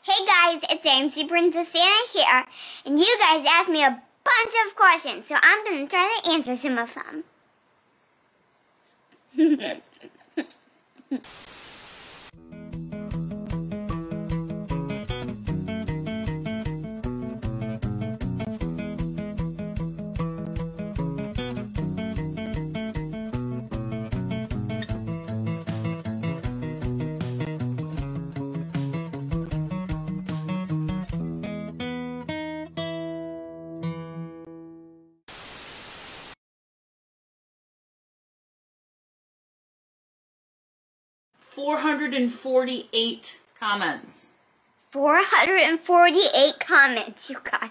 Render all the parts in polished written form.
Hey guys, it's AMC Princess Anna here, and you guys asked me a bunch of questions, so I'm going to try to answer some of them. 448 comments. 448 comments, you guys.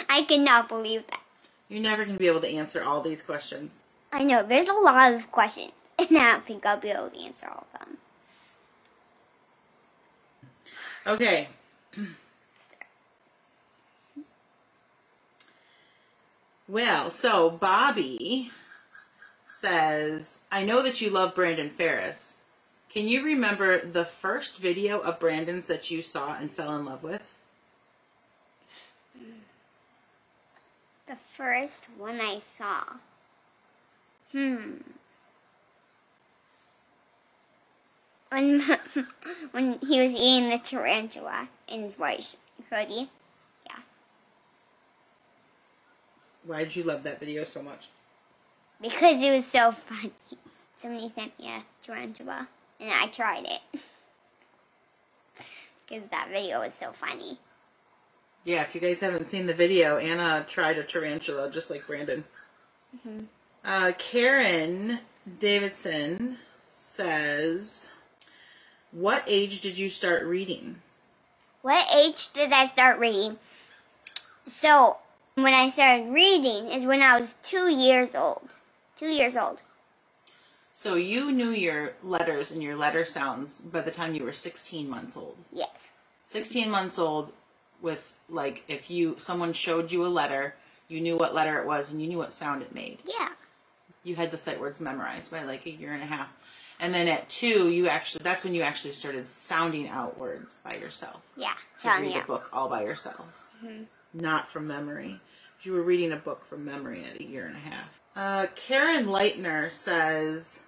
I cannot believe that. You're never going to be able to answer all these questions. I know, there's a lot of questions, and I don't think I'll be able to answer all of them. Okay. Well, so Bobby says, I know that you love Brandon Ferris. Can you remember the first video of Brandon's that you saw and fell in love with? The first one I saw. When he was eating the tarantula in his white hoodie. Yeah. Why did you love that video so much? Because it was so funny. Somebody sent me a tarantula, and I tried it. Because that video was so funny. Yeah, if you guys haven't seen the video, Anna tried a tarantula just like Brandon. Karen Davidson says, what age did you start reading? What age did I start reading? So, when I started reading is when I was 2 years old. 2 years old. So you knew your letters and your letter sounds by the time you were 16 months old. Yes. 16 months old with, like, if someone showed you a letter, you knew what letter it was and you knew what sound it made. Yeah. You had the sight words memorized by like a year and a half. And then at 2, that's when you actually started sounding out words by yourself. Yeah, so read a book all by yourself. Not from memory. You were reading a book from memory at a year and a half. Karen Leitner says,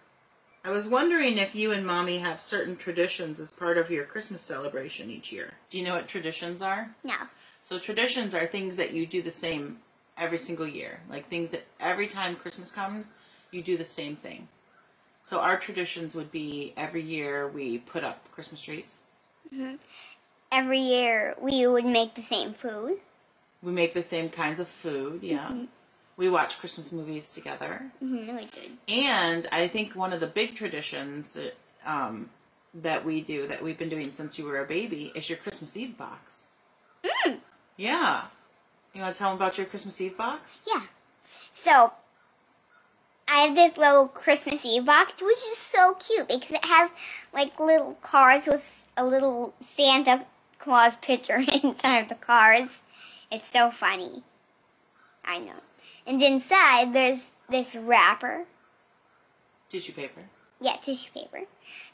I was wondering if you and Mommy have certain traditions as part of your Christmas celebration each year. Do you know what traditions are? No. So traditions are things that you do the same every single year. Like things that every time Christmas comes, you do the same thing. So our traditions would be every year we put up Christmas trees. Every year we would make the same food. We make the same kinds of food, yeah. We watch Christmas movies together. We did. And I think one of the big traditions that we do, that we've been doing since you were a baby, is your Christmas Eve box. Yeah. You want to tell them about your Christmas Eve box? Yeah. So, I have this little Christmas Eve box, which is so cute because it has like little cars with a little Santa Claus picture inside of the cars. It's so funny. I know. And inside, there's this wrapper. Tissue paper. Yeah, tissue paper,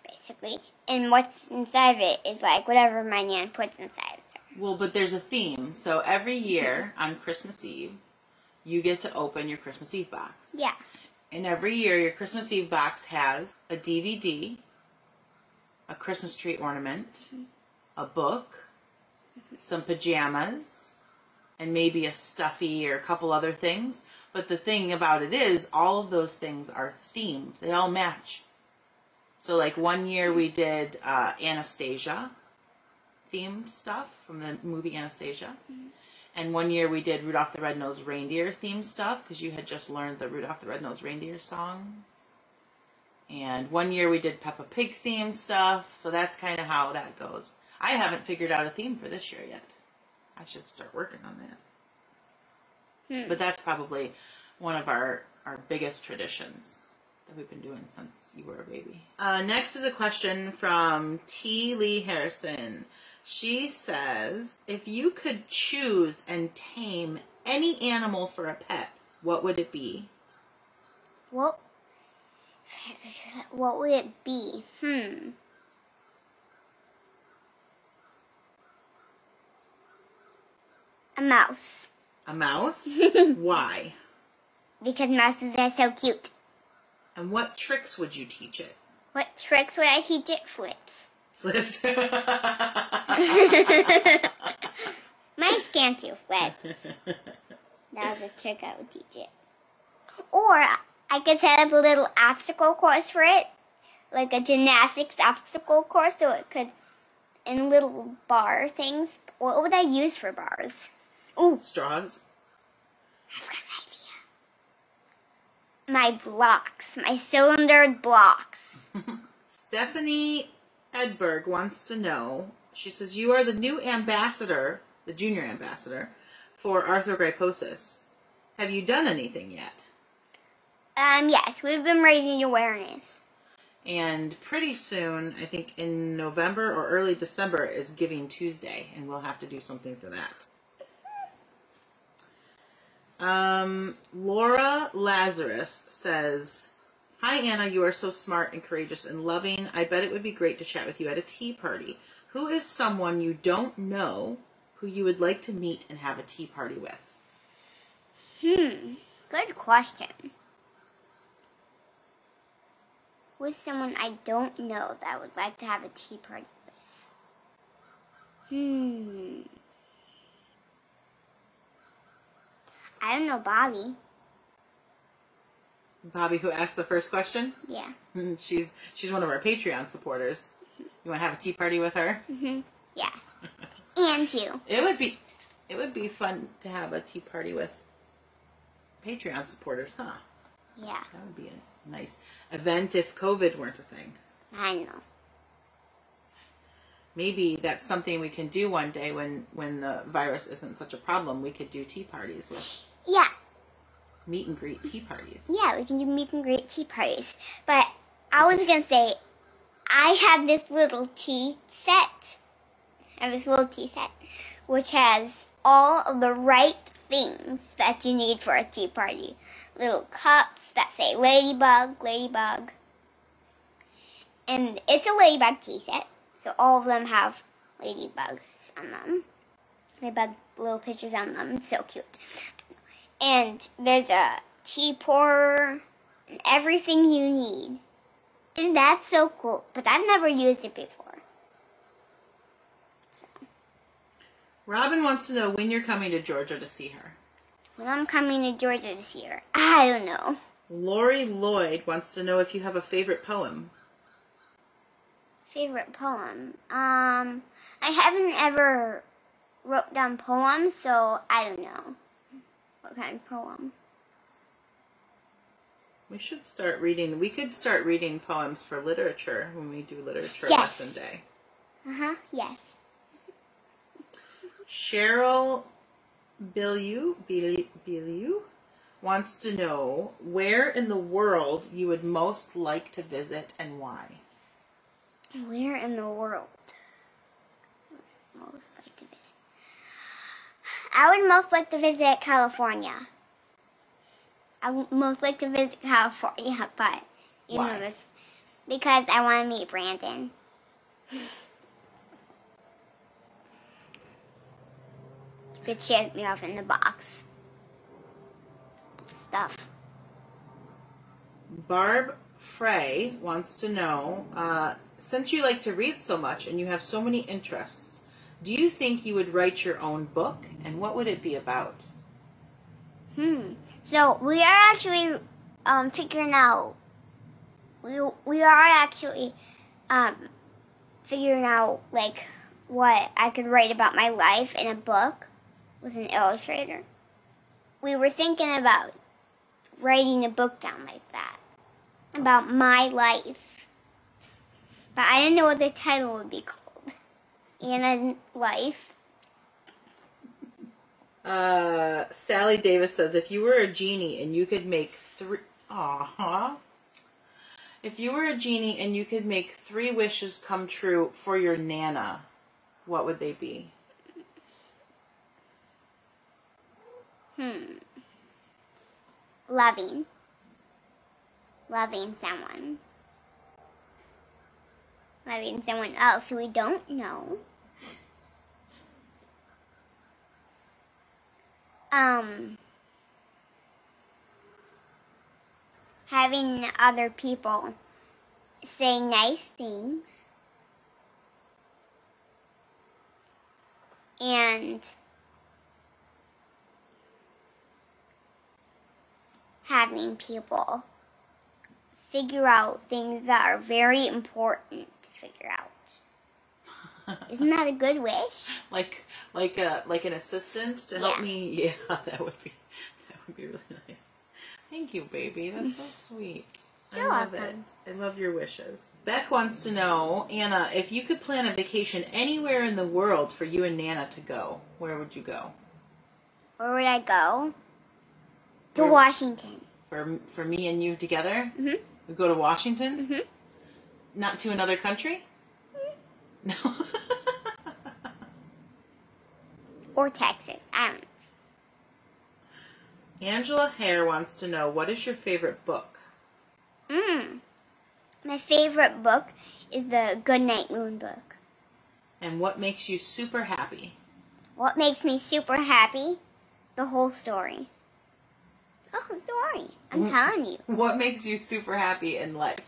basically. And what's inside of it is like whatever my nan puts inside of it. Well, but there's a theme. So every year on Christmas Eve, you get to open your Christmas Eve box. Yeah. And every year, your Christmas Eve box has a DVD, a Christmas tree ornament, a book, some pajamas, and maybe a stuffy or a couple other things. But the thing about it is, all of those things are themed. They all match. So like one year we did Anastasia themed stuff from the movie Anastasia. And one year we did Rudolph the Red-Nosed Reindeer themed stuff because you had just learned the Rudolph the Red-Nosed Reindeer song. And one year we did Peppa Pig themed stuff. So that's kind of how that goes. I haven't figured out a theme for this year yet. I should start working on that. But that's probably one of our biggest traditions that we've been doing since you were a baby. Next is a question from T. Lee Harrison. She says, if you could choose and tame any animal for a pet, what would it be? What would it be? A mouse. A mouse? Why? Because mouses are so cute. And what tricks would you teach it? What tricks would I teach it? Flips. Flips. Mice can't do flips. That was a trick I would teach it. Or I could set up a little obstacle course for it, like a gymnastics obstacle course, so it could, in little bar things. What would I use for bars? Ooh, Straws. I've got an idea. My blocks, my cylindered blocks. Stephanie Edberg wants to know, she says, you are the new ambassador, the junior ambassador, for arthrogryposis. Have you done anything yet? Yes, we've been raising awareness. And pretty soon, I think in November or early December, is Giving Tuesday, and we'll have to do something for that. Laura Lazarus says, hi, Anna, you are so smart and courageous and loving. I bet it would be great to chat with you at a tea party. Who is someone you don't know who you would like to meet and have a tea party with? Good question. Who's someone I don't know that I would like to have a tea party with? I don't know, Bobby. Bobby, who asked the first question? Yeah. She's one of our Patreon supporters. You want to have a tea party with her? Yeah. And you. It would be fun to have a tea party with Patreon supporters, huh? Yeah. That would be a nice event if COVID weren't a thing. I know. Maybe that's something we can do one day when the virus isn't such a problem. We could do tea parties with meet and greet tea parties. Yeah, we can do meet and greet tea parties. But I was going to say, I have this little tea set. Which has all of the right things that you need for a tea party. Little cups that say ladybug, ladybug. And it's a ladybug tea set. So all of them have ladybugs on them. Ladybug little pictures on them. It's so cute. And there's a tea pourer and everything you need. And that's so cool. But I've never used it before. So. Robin wants to know when you're coming to Georgia to see her. When I'm coming to Georgia to see her, I don't know. Lori Lloyd wants to know if you have a favorite poem. Favorite poem? I haven't ever wrote down poems, so I don't know what kind of poem. We should start reading. We could start reading poems for literature when we do literature Yes. lesson day. Yes. Cheryl Biliu wants to know where in the world you would most like to visit and why. Where in the world? Most like to visit. I would most like to visit California. I would most like to visit California, but you Why? know this because I want to meet Brandon. Could ship me off in the box. Stuff. Barb Frey wants to know, since you like to read so much and you have so many interests, do you think you would write your own book, and what would it be about? So we are actually figuring out. We are actually figuring out like what I could write about my life in a book with an illustrator. We were thinking about writing a book down like that about my life, but I didn't know what the title would be called. Anna's life. Sally Davis says, if you were a genie and you could make if you were a genie and you could make 3 wishes come true for your Nana, what would they be? Loving someone. Loving someone else who we don't know. having other people say nice things and having people figure out things that are very important to figure out. Isn't that a good wish? Like an assistant to help me? Yeah, that would be really nice. Thank you, baby. That's so sweet. You're I love welcome. it. I love your wishes. Beck wants to know, Anna, if you could plan a vacation anywhere in the world for you and Nana to go, where would you go? Where would I go? To Washington. For me and you together? Mhm. We go to Washington? Mhm. Not to another country? No. Or Texas. I don't know. Angela Hare wants to know, what is your favorite book? My favorite book is the Goodnight Moon book. And what makes you super happy? What makes me super happy? The whole story. The whole story. I'm telling you. What makes you super happy in life?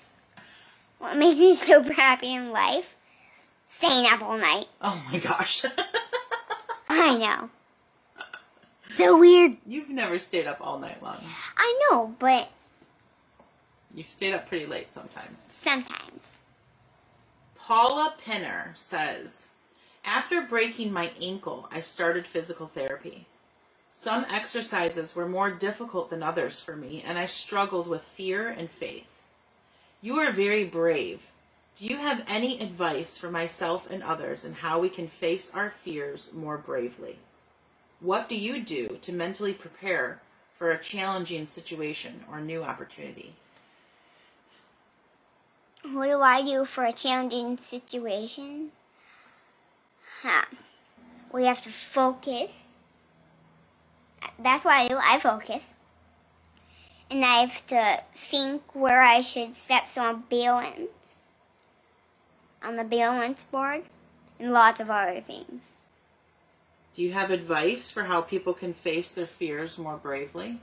What makes me super happy in life? Staying up all night. Oh my gosh. I know. So weird. You've never stayed up all night long. I know, but You've stayed up pretty late sometimes. sometimes. Paula Pinner says, after breaking my ankle, I started physical therapy. Some exercises were more difficult than others for me, and I struggled with fear and faith. You are very brave. Do you have any advice for myself and others on how we can face our fears more bravely? What do you do to mentally prepare for a challenging situation or new opportunity? What do I do for a challenging situation? We have to focus. That's what I do. I focus. And I have to think where I should step so I'm balanced on the balance board and lots of other things. Do you have advice for how people can face their fears more bravely?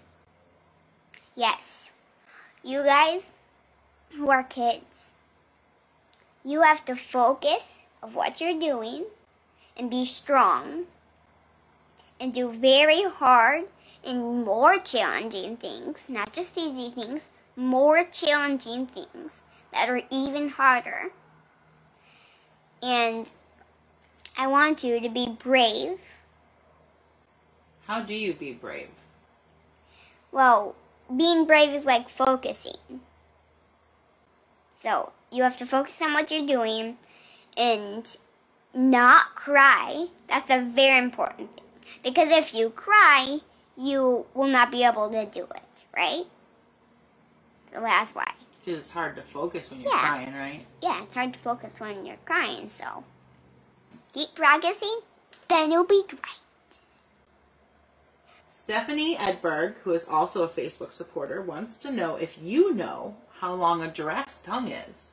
Yes. You guys who are kids, you have to focus of what you're doing and be strong and do very hard and more challenging things, not just easy things, more challenging things that are even harder. And I want you to be brave. How do you be brave? Well, being brave is like focusing. So you have to focus on what you're doing and not cry. That's a very important thing. Because if you cry, you will not be able to do it, right? So that's why. Because it's hard to focus when you're crying, right? Yeah, it's hard to focus when you're crying, so keep practicing, then you'll be great. Stephanie Edberg, who is also a Facebook supporter, wants to know if you know how long a giraffe's tongue is.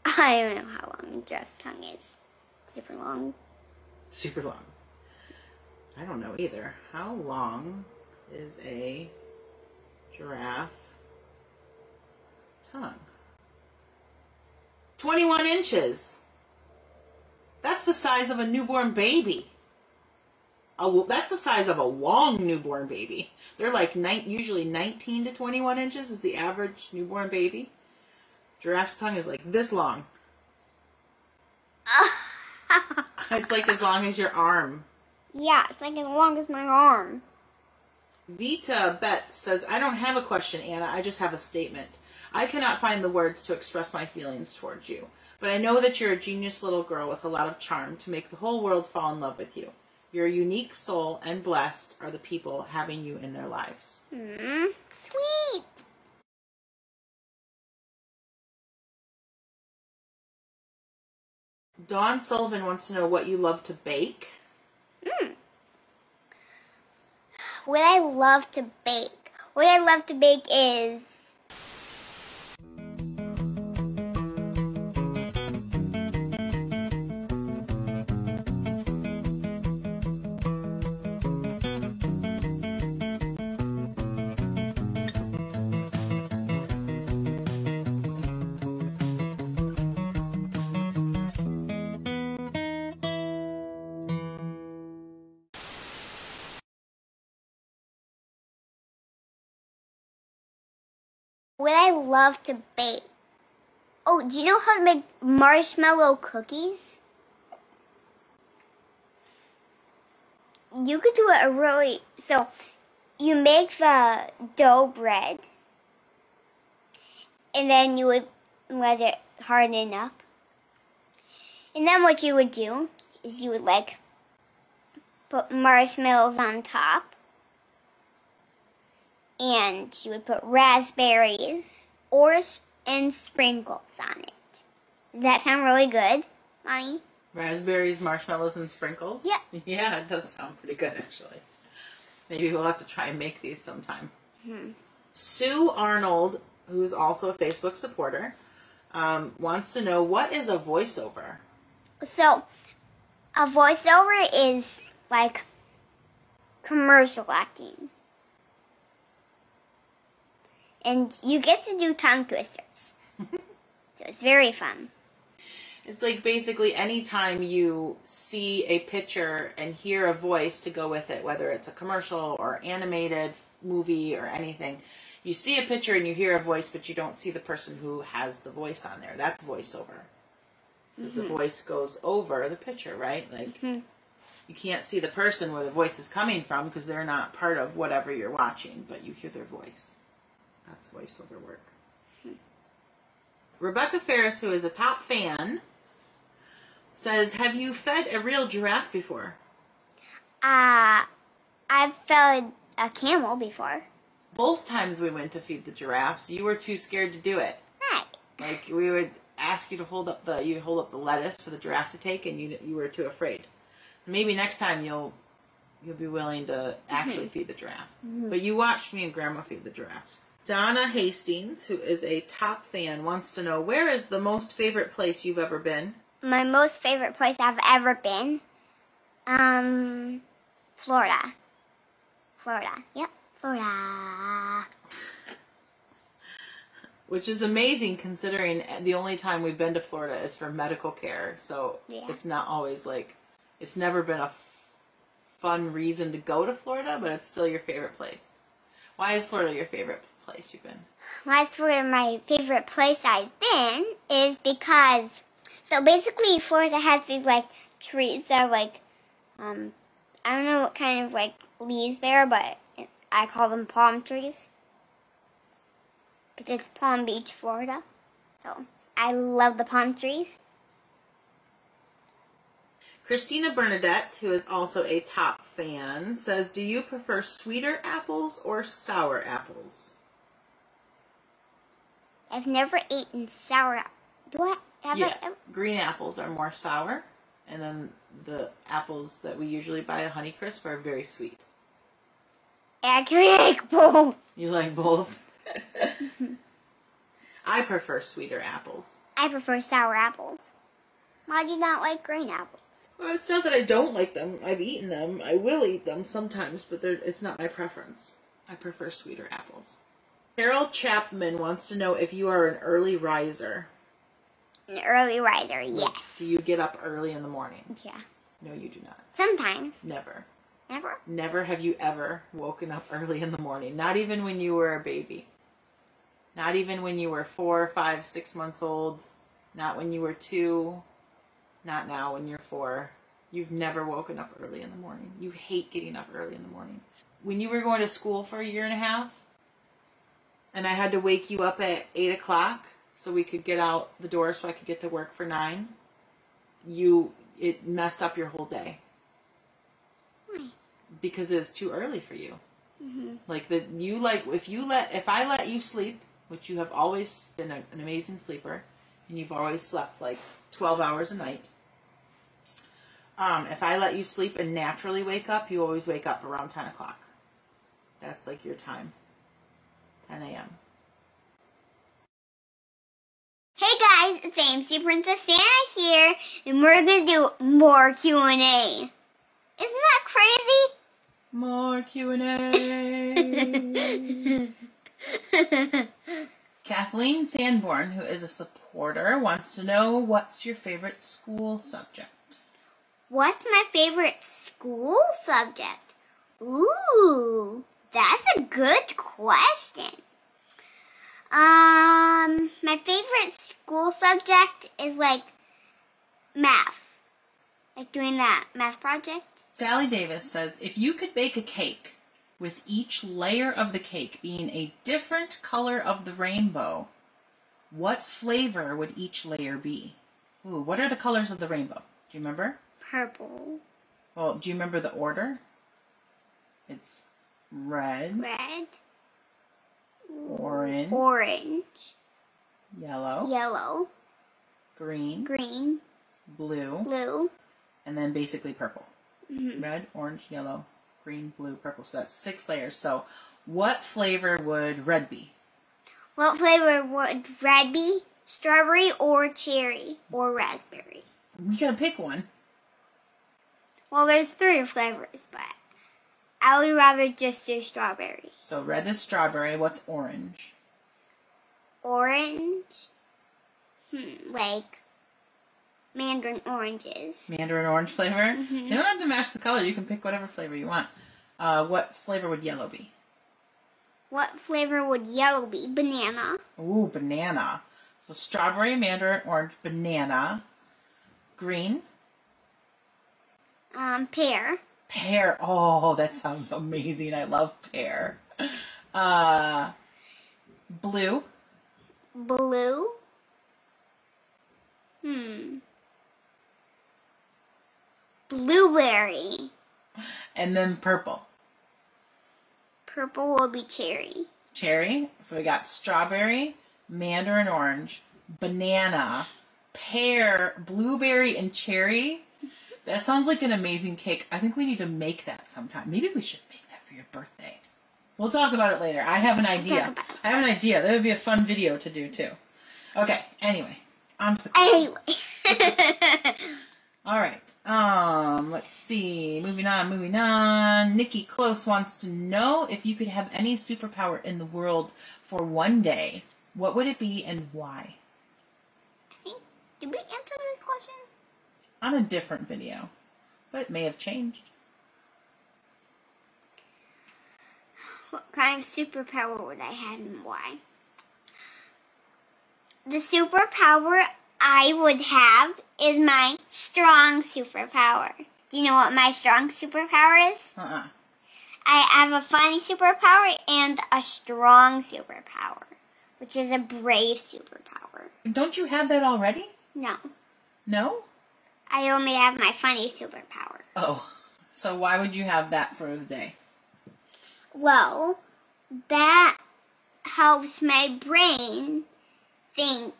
I don't know how long a giraffe's tongue is. Super long. Super long. I don't know either. How long is a giraffe tongue? 21 inches. That's the size of a newborn baby. That's the size of a long newborn baby. They're like usually 19 to 21 inches is the average newborn baby. Giraffe's tongue is like this long. It's like as long as your arm. Yeah, it's like as long as my arm. Vita Betts says, I don't have a question, Anna. I just have a statement. I cannot find the words to express my feelings towards you, but I know that you're a genius little girl with a lot of charm to make the whole world fall in love with you. You're a unique soul, and blessed are the people having you in their lives. Sweet. Dawn Sullivan wants to know what you love to bake. What I love to bake. What I love to bake is What I love to bake. Oh, do you know how to make marshmallow cookies? You could do it so you make the dough bread, and then you would let it harden up. And then what you would do is you would like put marshmallows on top, and you would put raspberries and sprinkles on it. Does that sound really good, Mommy? Raspberries, marshmallows, and sprinkles? Yeah. Yeah, it does sound pretty good, actually. Maybe we'll have to try and make these sometime. Sue Arnold, who's also a Facebook supporter, wants to know, what is a voiceover? So, a voiceover is like commercial acting. And you get to do tongue twisters. So it's very fun. It's like basically anytime you see a picture and hear a voice to go with it, whether it's a commercial or animated movie or anything, you see a picture and you hear a voice, but you don't see the person who has the voice on there. That's voiceover. Because the voice goes over the picture, right? Like, you can't see the person where the voice is coming from because they're not part of whatever you're watching, but you hear their voice. That's voiceover work. Rebecca Ferris, who is a top fan, says, have you fed a real giraffe before? I've fed a camel before. Both times we went to feed the giraffes, you were too scared to do it. Right. Like, we would ask you to hold up the lettuce for the giraffe to take, and you were too afraid. Maybe next time you'll be willing to actually feed the giraffe. But you watched me and Grandma feed the giraffe. Donna Hastings, who is a top fan, wants to know, where is the most favorite place you've ever been? My most favorite place I've ever been? Florida. Yep, Florida. Which is amazing considering the only time we've been to Florida is for medical care. So it's not always like, it's never been a fun reason to go to Florida, but it's still your favorite place. Why is Florida your favorite place you've been? Why is Florida my favorite place I've been is because, so basically Florida has these like trees that are like, I don't know what kind of like leaves there, but I call them palm trees. Because it's Palm Beach, Florida. So I love the palm trees. Christina Bernadette, who is also a top fan, says, do you prefer sweeter apples or sour apples? I've never eaten sour apples. Do I? Green apples are more sour, and then the apples that we usually buy at Honeycrisp are very sweet. I actually like both. You like both? I prefer sweeter apples. I prefer sour apples. Why do you not like green apples? Well, it's not that I don't like them. I've eaten them. I will eat them sometimes, but it's not my preference. I prefer sweeter apples. Carol Chapman wants to know if you are an early riser. An early riser, yes. Do you get up early in the morning? Yeah. No, you do not. Sometimes. Never. Never? Never have you ever woken up early in the morning. Not even when you were a baby. Not even when you were 4, 5, 6 months old. Not when you were 2. Not now when you're 4. You've never woken up early in the morning. You hate getting up early in the morning. When you were going to school for 1.5 years, and I had to wake you up at 8 o'clock so we could get out the door so I could get to work for 9, it messed up your whole day. Why? Because it's too early for you. If I let you sleep, which you have always been an amazing sleeper, and you've always slept like 12 hours a night. If I let you sleep and naturally wake up, you always wake up around 10 o'clock. That's like your time. 10 a.m. Hey guys, it's AMC Princess Santa here, and we're going to do more Q&A. Isn't that crazy? More Q&A. Kathleen Sanborn, who is a supporter, wants to know, what's your favorite school subject? What's my favorite school subject? Ooh, that's a good question. My favorite school subject is like math. Like doing that math project. Sally Davis says, if you could bake a cake with each layer of the cake being a different color of the rainbow, what flavor would each layer be? Ooh, what are the colors of the rainbow? Do you remember? Purple. Well, do you remember the order? It's red. Red. Orange. Orange. Yellow. Yellow. Green. Green. Blue. Blue. And then basically purple. Mm-hmm. Red, orange, yellow, green, blue, purple. So that's 6 layers. So what flavor would red be? What flavor would red be? Strawberry or cherry or raspberry? We gotta pick one. Well, there's 3 flavors, but I would rather just do strawberry. So red is strawberry. What's orange? Orange? Like mandarin oranges. Mandarin orange flavor? Mm-hmm. You don't have to match the color. You can pick whatever flavor you want. What flavor would yellow be? What flavor would yellow be? Banana. Ooh, banana. So strawberry, mandarin orange, banana. Green? Pear. Pear. Oh, that sounds amazing. I love pear. Blue. Blue. Blueberry. And then purple. Purple will be cherry. Cherry. So we got strawberry, mandarin orange, banana, pear, blueberry, and cherry. That sounds like an amazing cake. I think we need to make that sometime. Maybe we should make that for your birthday. We'll talk about it later. I have an idea. That would be a fun video to do too. Okay, anyway. On to the questions. All right. Let's see. Moving on. Nikki Close wants to know, if you could have any superpower in the world for one day, what would it be and why? I think, did we answer this question? On a different video, but it may have changed. What kind of superpower would I have and why? The superpower I would have is my strong superpower. Do you know what my strong superpower is? I have a funny superpower and a strong superpower, which is a brave superpower. Don't you have that already? No. No? I only have my funny superpower. Oh, so why would you have that for the day? Well, that helps my brain think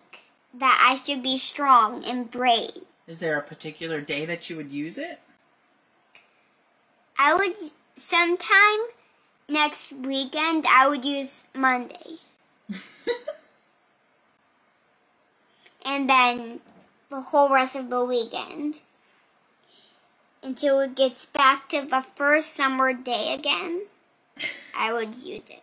that I should be strong and brave. Is there a particular day that you would use it? I would, sometime next weekend, I would use Monday. And then the whole rest of the weekend. Until it gets back to the first summer day again, I would use it.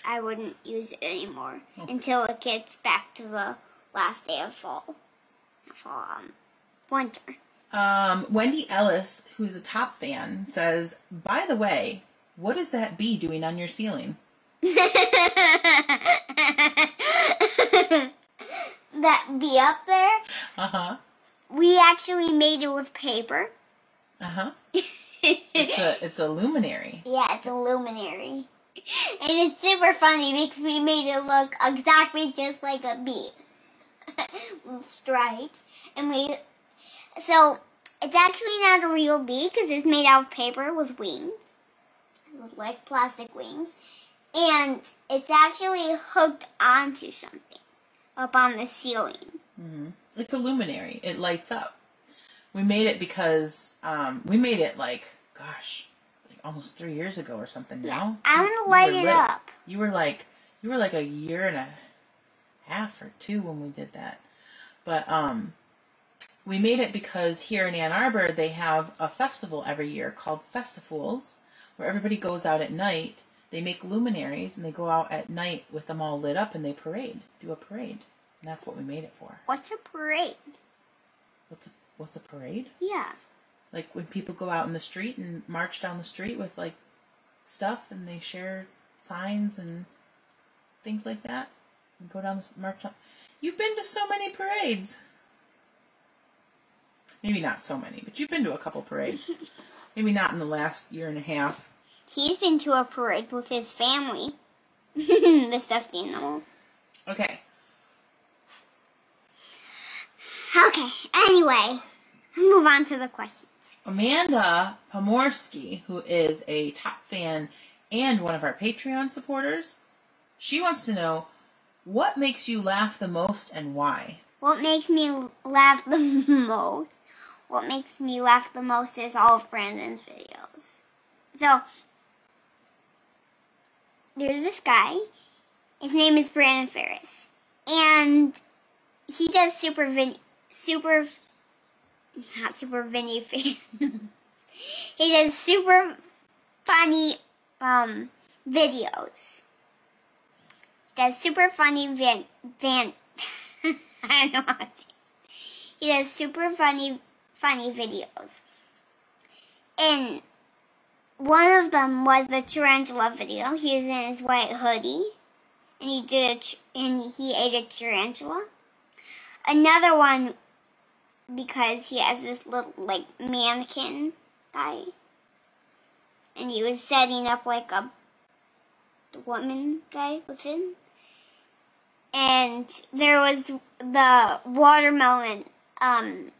I wouldn't use it anymore until it gets back to the last day of winter. Wendy Ellis, who's a top fan, says, by the way, what is that bee doing on your ceiling? That bee up there? Uh-huh. We actually made it with paper. Uh-huh. It's a luminary. Yeah, it's a luminary. And it's super funny because we made it look exactly just like a bee. With stripes. So, it's actually not a real bee because it's made out of paper with wings. With like plastic wings. And it's actually hooked onto something up on the ceiling. Mm-hmm. It's a luminary. It lights up. We made it because, we made it like almost 3 years ago or something now. I'm going to light it up. You were like a year and a half or 2 when we did that. But, we made it because here in Ann Arbor, they have a festival every year called Festivals, where everybody goes out at night. They make luminaries, and they go out at night with them all lit up, and they do a parade. And that's what we made it for. What's a parade? What's a parade? Yeah. Like when people go out in the street and march down the street with like stuff, and they share signs and things like that. And go down the march on. You've been to so many parades. Maybe not so many, but you've been to a couple parades. Maybe not in the last year and a half. He's been to a parade with his family. The stuffed animal. Okay. Okay, anyway, move on to the questions. Amanda Pomorsky, who is a top fan and one of our Patreon supporters, she wants to know, what makes you laugh the most and why? What makes me laugh the most? What makes me laugh the most is all of Brandon's videos. So, there's this guy. His name is Brandon Ferris. And he does he does super funny videos. He does super funny I don't know how to say it. He does super funny videos. And one of them was the tarantula video. He was in his white hoodie, and he ate a tarantula. Another one, because he has this little mannequin guy, and he was setting up a woman guy with him. And there was the watermelon,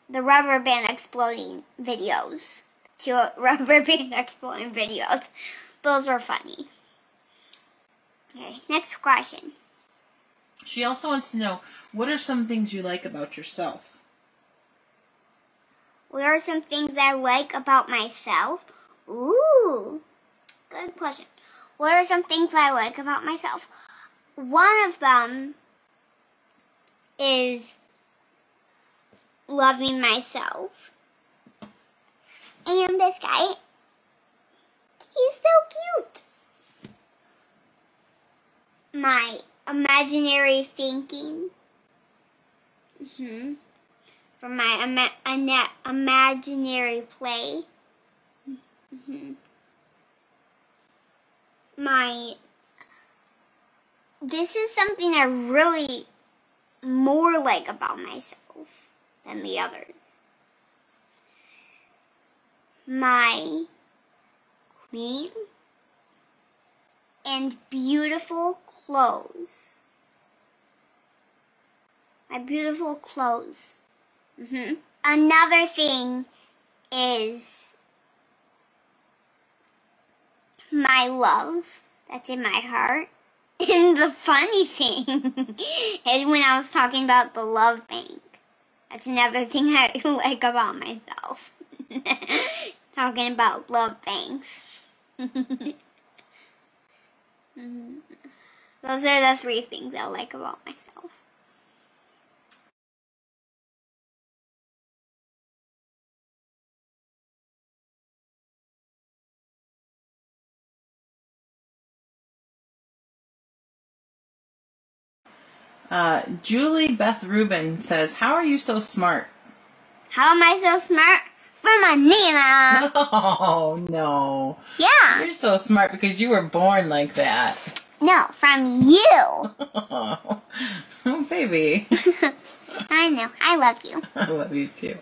the rubber band exploding videos. Rubber band exploding videos. Those were funny. Okay, next question. She also wants to know, what are some things you like about yourself? What are some things I like about myself? Ooh, good question. What are some things I like about myself? One of them is loving myself. And this guy, he's so cute. My imaginary thinking. From my imaginary play. This is something I really more like about myself than the others. My clean and beautiful clothes. My beautiful clothes. Another thing is my love that's in my heart. And the funny thing is when I was talking about the love bank. That's another thing I like about myself. Talking about love banks. Those are the 3 things I like about myself. Julie Beth Rubin says, how are you so smart? How am I so smart? From my Nana. Oh, no. Yeah. You're so smart because you were born like that. No, from you. Oh, baby. I know. I love you. I love you too.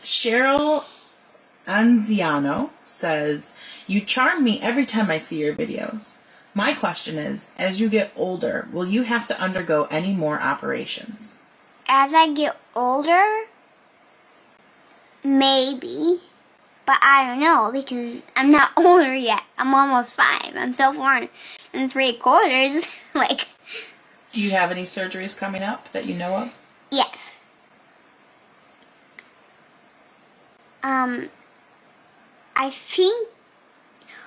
Cheryl Anziano says, you charm me every time I see your videos. My question is, as you get older, will you have to undergo any more operations? As I get older, maybe. But I don't know because I'm not older yet. I'm almost 5. I'm still 4 3/4. Do you have any surgeries coming up that you know of? Yes. I think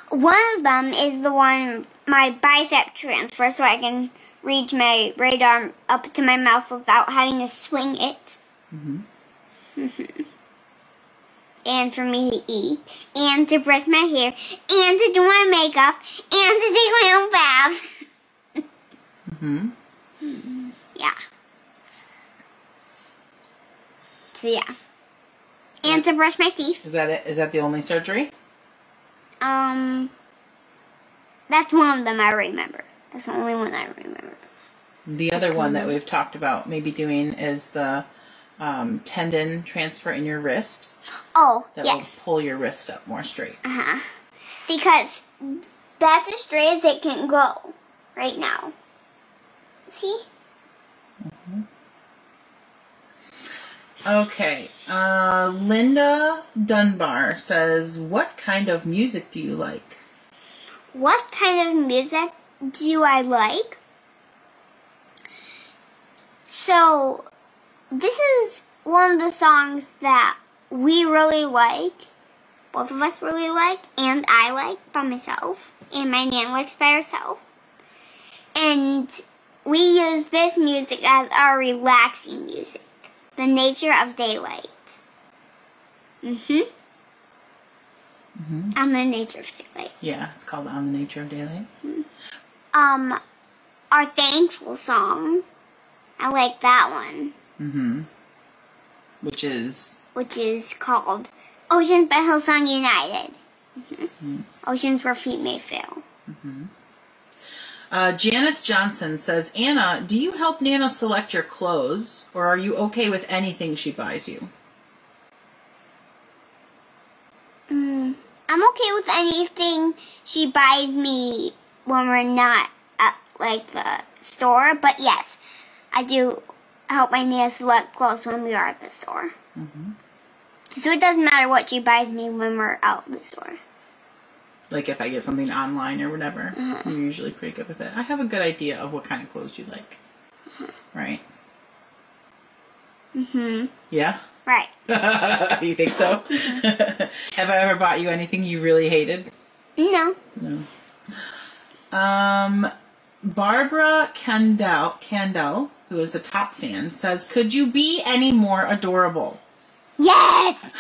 one of them is the one, my bicep transfer, so I can reach my right arm up to my mouth without having to swing it. And for me to eat, and to brush my hair, and to do my makeup, and to take my own bath. Yeah. So yeah. And to brush my teeth. Is that it? Is that the only surgery? That's one of them I remember. That's the only one I remember. The other one that we've talked about maybe doing is the tendon transfer in your wrist. Oh, that yes. will pull your wrist up more straight. Because that's as straight as it can go right now. See? Okay. Linda Dunbar says, what kind of music do you like? What kind of music do I like? So, this is one of the songs that we really like, both of us really like, and I like by myself, and my Nan likes by herself. And we use this music as our relaxing music, The Nature of Daylight. On the Nature of Daylight. Yeah, it's called On the Nature of Daylight. Our thankful song, I like that one. Which is called Oceans by Hillsong United. Oceans where feet may fail. Janice Johnson says, Anna, do you help Nana select your clothes, or are you okay with anything she buys you? I'm okay with anything she buys me when we're not at, the store. But yes, I do help my Nana select clothes when we are at the store. So it doesn't matter what she buys me when we're out at the store. Like if I get something online or whatever, you're usually pretty good with it. I have a good idea of what kind of clothes you like. Right? Yeah? Right. You think so? Have I ever bought you anything you really hated? No. Barbara Candell, who is a top fan, says, could you be any more adorable? Yes!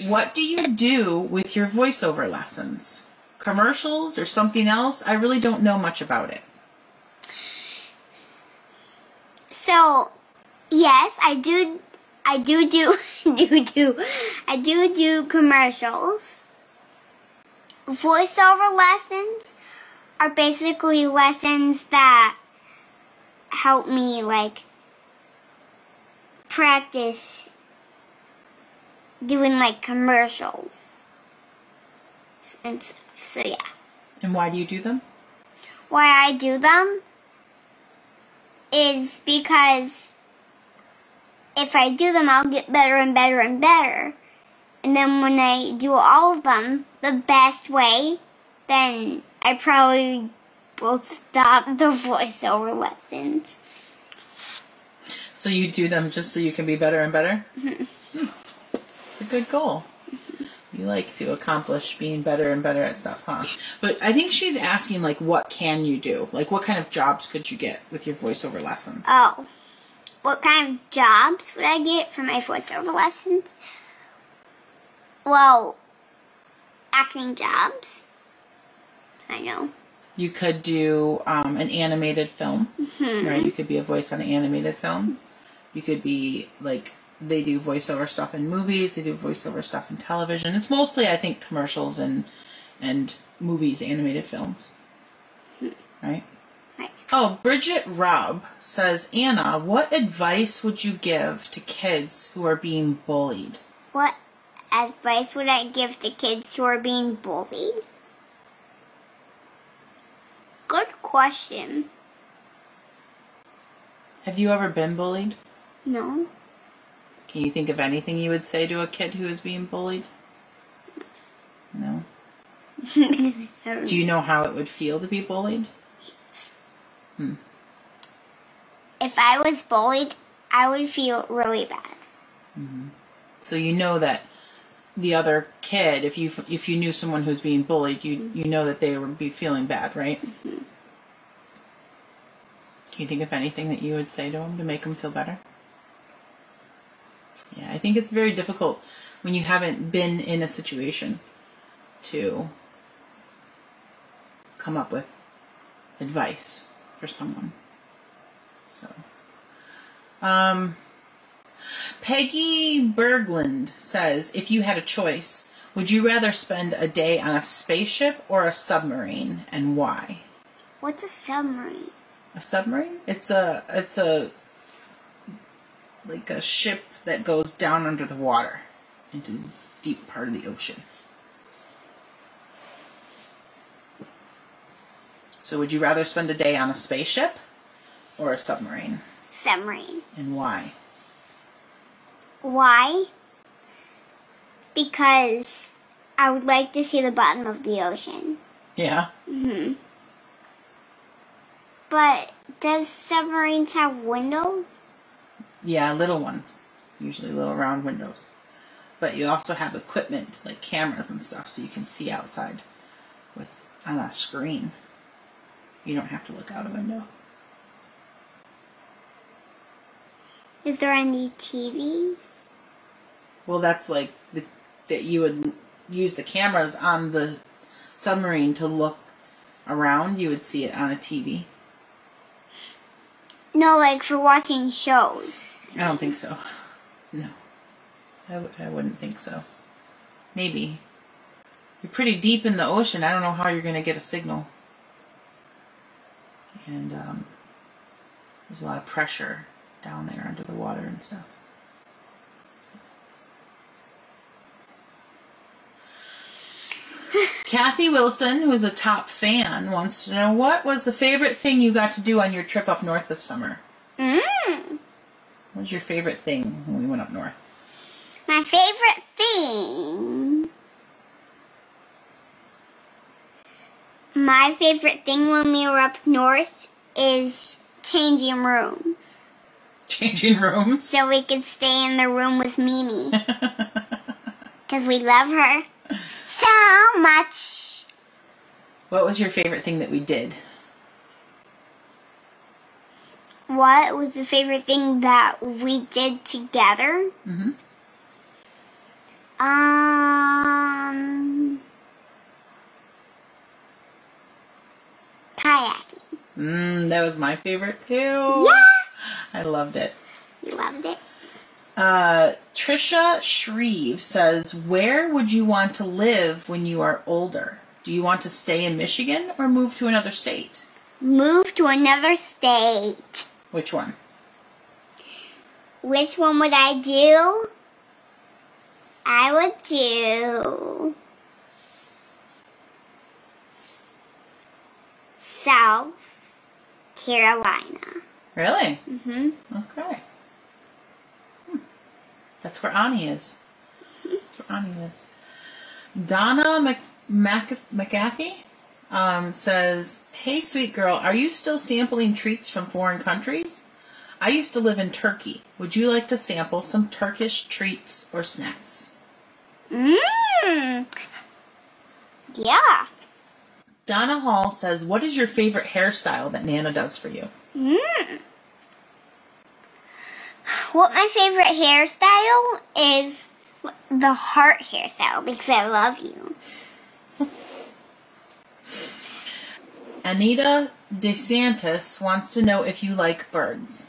What do you do with your voiceover lessons? Commercials or something else? I really don't know much about it. So, yes, I do commercials. Voiceover lessons are basically lessons that help me, practice doing, commercials. And so, yeah. And why do you do them? Why I do them is because if I do them, I'll get better and better and better. And then when I do all of them the best way, then I probably will stop the voiceover lessons. So you do them just so you can be better and better? It's a good goal. You like to accomplish being better and better at stuff, huh? But I think she's asking, what can you do? What kind of jobs could you get with your voiceover lessons? Oh. What kind of jobs would I get for my voiceover lessons? Well, acting jobs. I know. You could do an animated film, right? You could be a voice on an animated film. You could be, they do voiceover stuff in movies. They do voiceover stuff in television. It's mostly, I think, commercials and movies, animated films. Right? Right. Oh, Bridget Robb says, Anna, what advice would you give to kids who are being bullied? What advice would I give to kids who are being bullied? Good question. Have you ever been bullied? No. Can you think of anything you would say to a kid who is being bullied? No? Do you know how it would feel to be bullied? Yes. If I was bullied, I would feel really bad. So you know that the other kid, if you knew someone who's being bullied, you know that they would be feeling bad, right? Can you think of anything that you would say to him to make him feel better? Yeah, I think it's very difficult when you haven't been in a situation to come up with advice for someone. So, Peggy Berglund says, if you had a choice, would you rather spend a day on a spaceship or a submarine, and why? What's a submarine? A submarine? It's like a ship that goes down under the water into the deep part of the ocean. So would you rather spend a day on a spaceship or a submarine? Submarine. And why? Why? Because I would like to see the bottom of the ocean. Yeah? Mm-hmm. But does submarines have windows? Yeah, little ones. Usually little round windows. But you also have equipment like cameras and stuff so you can see outside on a screen. You don't have to look out a window. Is there any TVs? Well, that's like that you would use the cameras on the submarine to look around. You would see it on a TV. No, like for watching shows. I don't think so. No. I wouldn't think so. Maybe. You're pretty deep in the ocean. I don't know how you're going to get a signal. And there's a lot of pressure down there under the water and stuff. So. Kathy Wilson, who is a top fan, wants to know, what was the favorite thing you got to do on your trip up north this summer? What was your favorite thing when we went up north? My favorite thing... My favorite thing when we were up north is changing rooms. Changing rooms? So we could stay in the room with Mimi. Because we love her so much. What was your favorite thing that we did? What was the favorite thing that we did together? Mm-hmm. Kayaking. That was my favorite too. Yeah! I loved it. You loved it? Trisha Shreve says, where would you want to live when you are older? Do you want to stay in Michigan or move to another state? Move to another state. Which one? Which one would I do? I would do South Carolina. Really? Mm-hmm. Okay. That's where Ani is. That's where Ani lives. Donna McGaffey says, hey, sweet girl, are you still sampling treats from foreign countries? I used to live in Turkey. Would you like to sample some Turkish treats or snacks? Yeah. Donna Hall says, what is your favorite hairstyle that Nana does for you? What my favorite hairstyle is the heart hairstyle because I love you. Anita DeSantis wants to know if you like birds.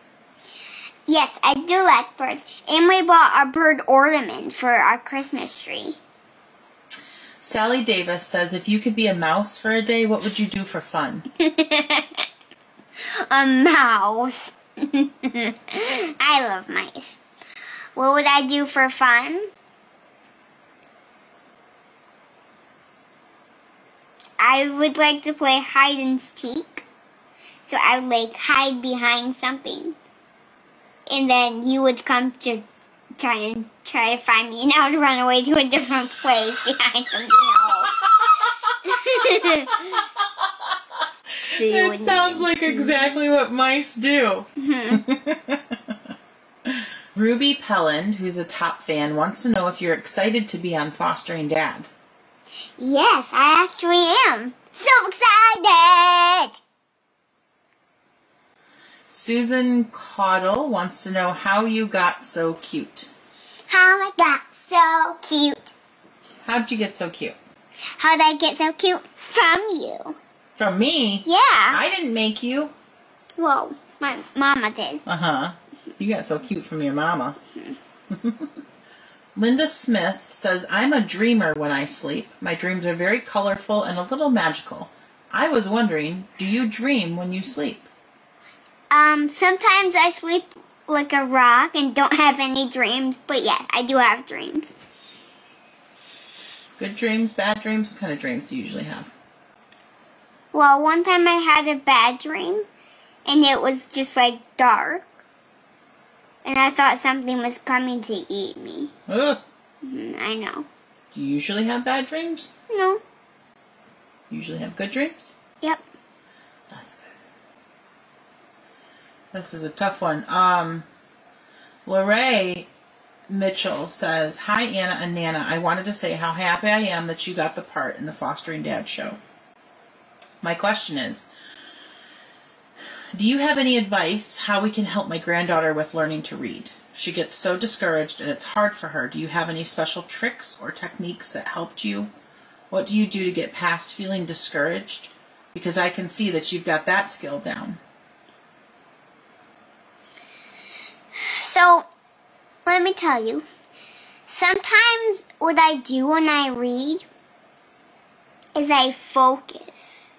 Yes, I do like birds. And we bought a bird ornament for our Christmas tree. Sally Davis says, if you could be a mouse for a day, what would you do for fun? A mouse. I love mice. What would I do for fun? I would like to play hide and seek. So I would like hide behind something. And then you would come to try to find me, and I would run away to a different place behind something else. So it sounds like exactly what mice do. Ruby Pelland, who's a top fan, wants to know if you're excited to be on Fostering Dad. Yes, I actually am. So excited! Susan Caudle wants to know how you got so cute. How I got so cute. How'd you get so cute? How did I get so cute? From you. From me? Yeah. I didn't make you. Well, my mama did. Uh-huh. You got so cute from your mama. Linda Smith says, I'm a dreamer when I sleep. My dreams are very colorful and a little magical. I was wondering, do you dream when you sleep? Sometimes I sleep like a rock and don't have any dreams, but yeah, I do have dreams. Good dreams, bad dreams? What kind of dreams do you usually have? Well, one time I had a bad dream, and it was just like dark, and I thought something was coming to eat me. Ugh. I know. Do you usually have bad dreams? No. You usually have good dreams? Yep. That's good. This is a tough one. Lorraine Mitchell says, hi, Anna and Nana. I wanted to say how happy I am that you got the part in the Fostering Dad show. My question is, do you have any advice how we can help my granddaughter with learning to read? She gets so discouraged and it's hard for her. Do you have any special tricks or techniques that helped you? What do you do to get past feeling discouraged? Because I can see that you've got that skill down. So, let me tell you. Sometimes what I do when I read is I focus.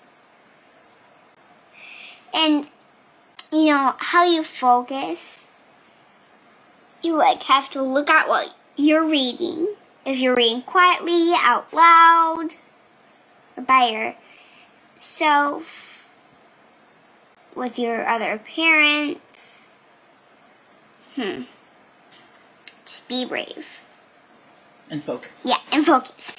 And, you know, how you focus, you have to look at what you're reading. If you're reading quietly, out loud, or by yourself, with your other parents. Just be brave. And focus. Yeah, and focus.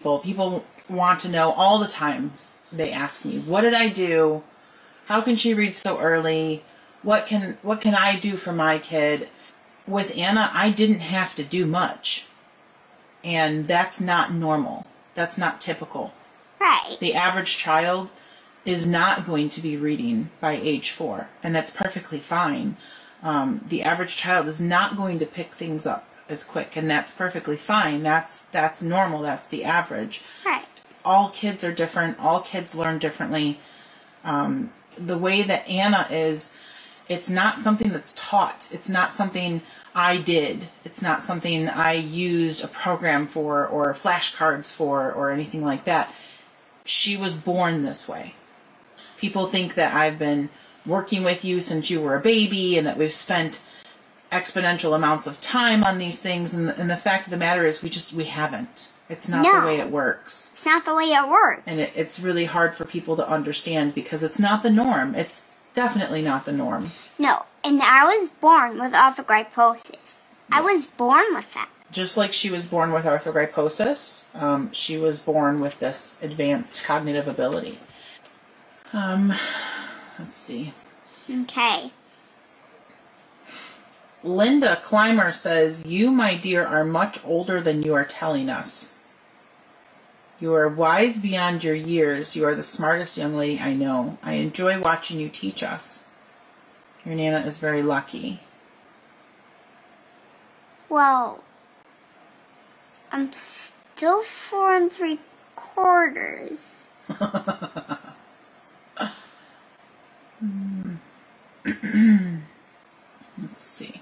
Well, people want to know all the time. They ask me, what did I do? How can she read so early? What can I do for my kid? With Anna, I didn't have to do much. And that's not normal. That's not typical. Right. The average child is not going to be reading by age 4. And that's perfectly fine. The average child is not going to pick things up as quick. And that's perfectly fine. That's normal. That's the average. Right. All kids are different. All kids learn differently. The way that Anna is, it's not something that's taught. It's not something I did. It's not something I used a program for or flashcards for or anything like that. She was born this way. People think that I've been working with you since you were a baby and that we've spent exponential amounts of time on these things. And the fact of the matter is we haven't. It's not the way it works. It's not the way it works. And it's really hard for people to understand because it's not the norm. It's definitely not the norm. No, and I was born with arthrogryposis. Yeah. I was born with that. Just like she was born with arthrogryposis, she was born with this advanced cognitive ability. Let's see. Okay. Linda Clymer says, you, my dear, are much older than you are telling us. You are wise beyond your years. You are the smartest young lady I know. I enjoy watching you teach us. Your Nana is very lucky. Well, I'm still 4 3/4. Let's see.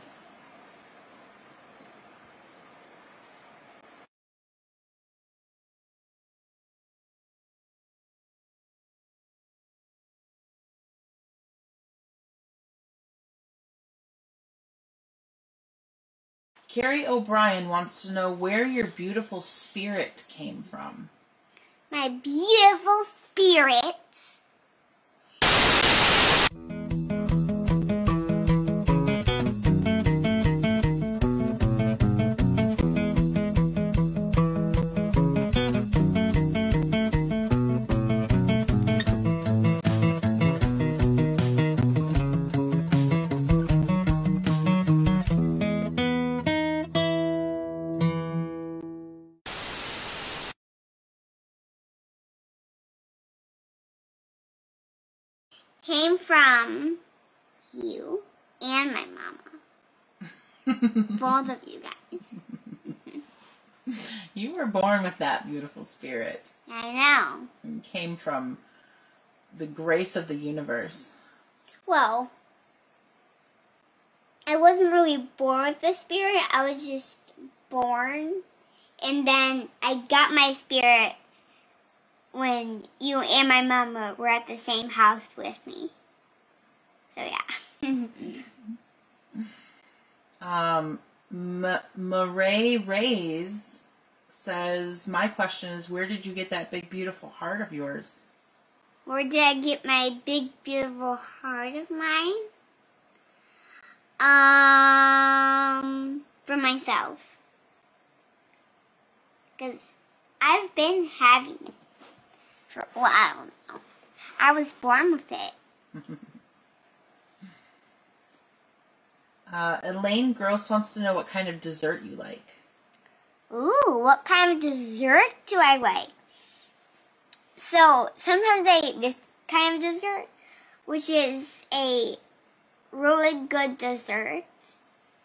Carrie O'Brien wants to know where your beautiful spirit came from. My beautiful spirit. Came from you and my mama. Both of you guys. You were born with that beautiful spirit. I know. You came from the grace of the universe. Well, I wasn't really born with the spirit. I was just born. And then I got my spirit when you and my mama were at the same house with me. So, yeah. Murray Rays says, my question is, where did you get that big, beautiful heart of yours? Where did I get my big, beautiful heart of mine? For myself. Because I've been having it for, well, I don't know. I was born with it. Elaine Gross wants to know what kind of dessert you like. Ooh, what kind of dessert do I like? So, sometimes I eat this kind of dessert, which is a really good dessert.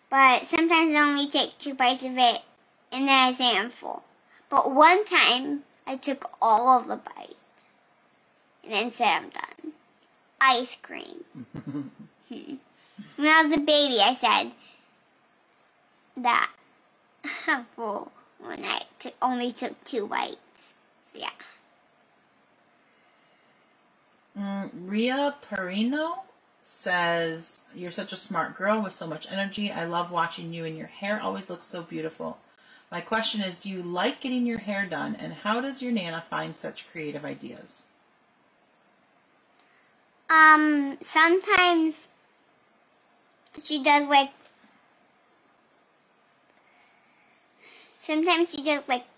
But sometimes I only take 2 bites of it, and then I say I'm full. But one time, I took all of the bites, and then said I'm done. Ice cream. When I was a baby, I said that I'm full when I only took 2 bites. So, yeah. Ria Perino says, you're such a smart girl with so much energy. I love watching you, and your hair always looks so beautiful. My question is, do you like getting your hair done, and how does your Nana find such creative ideas? Sometimes she does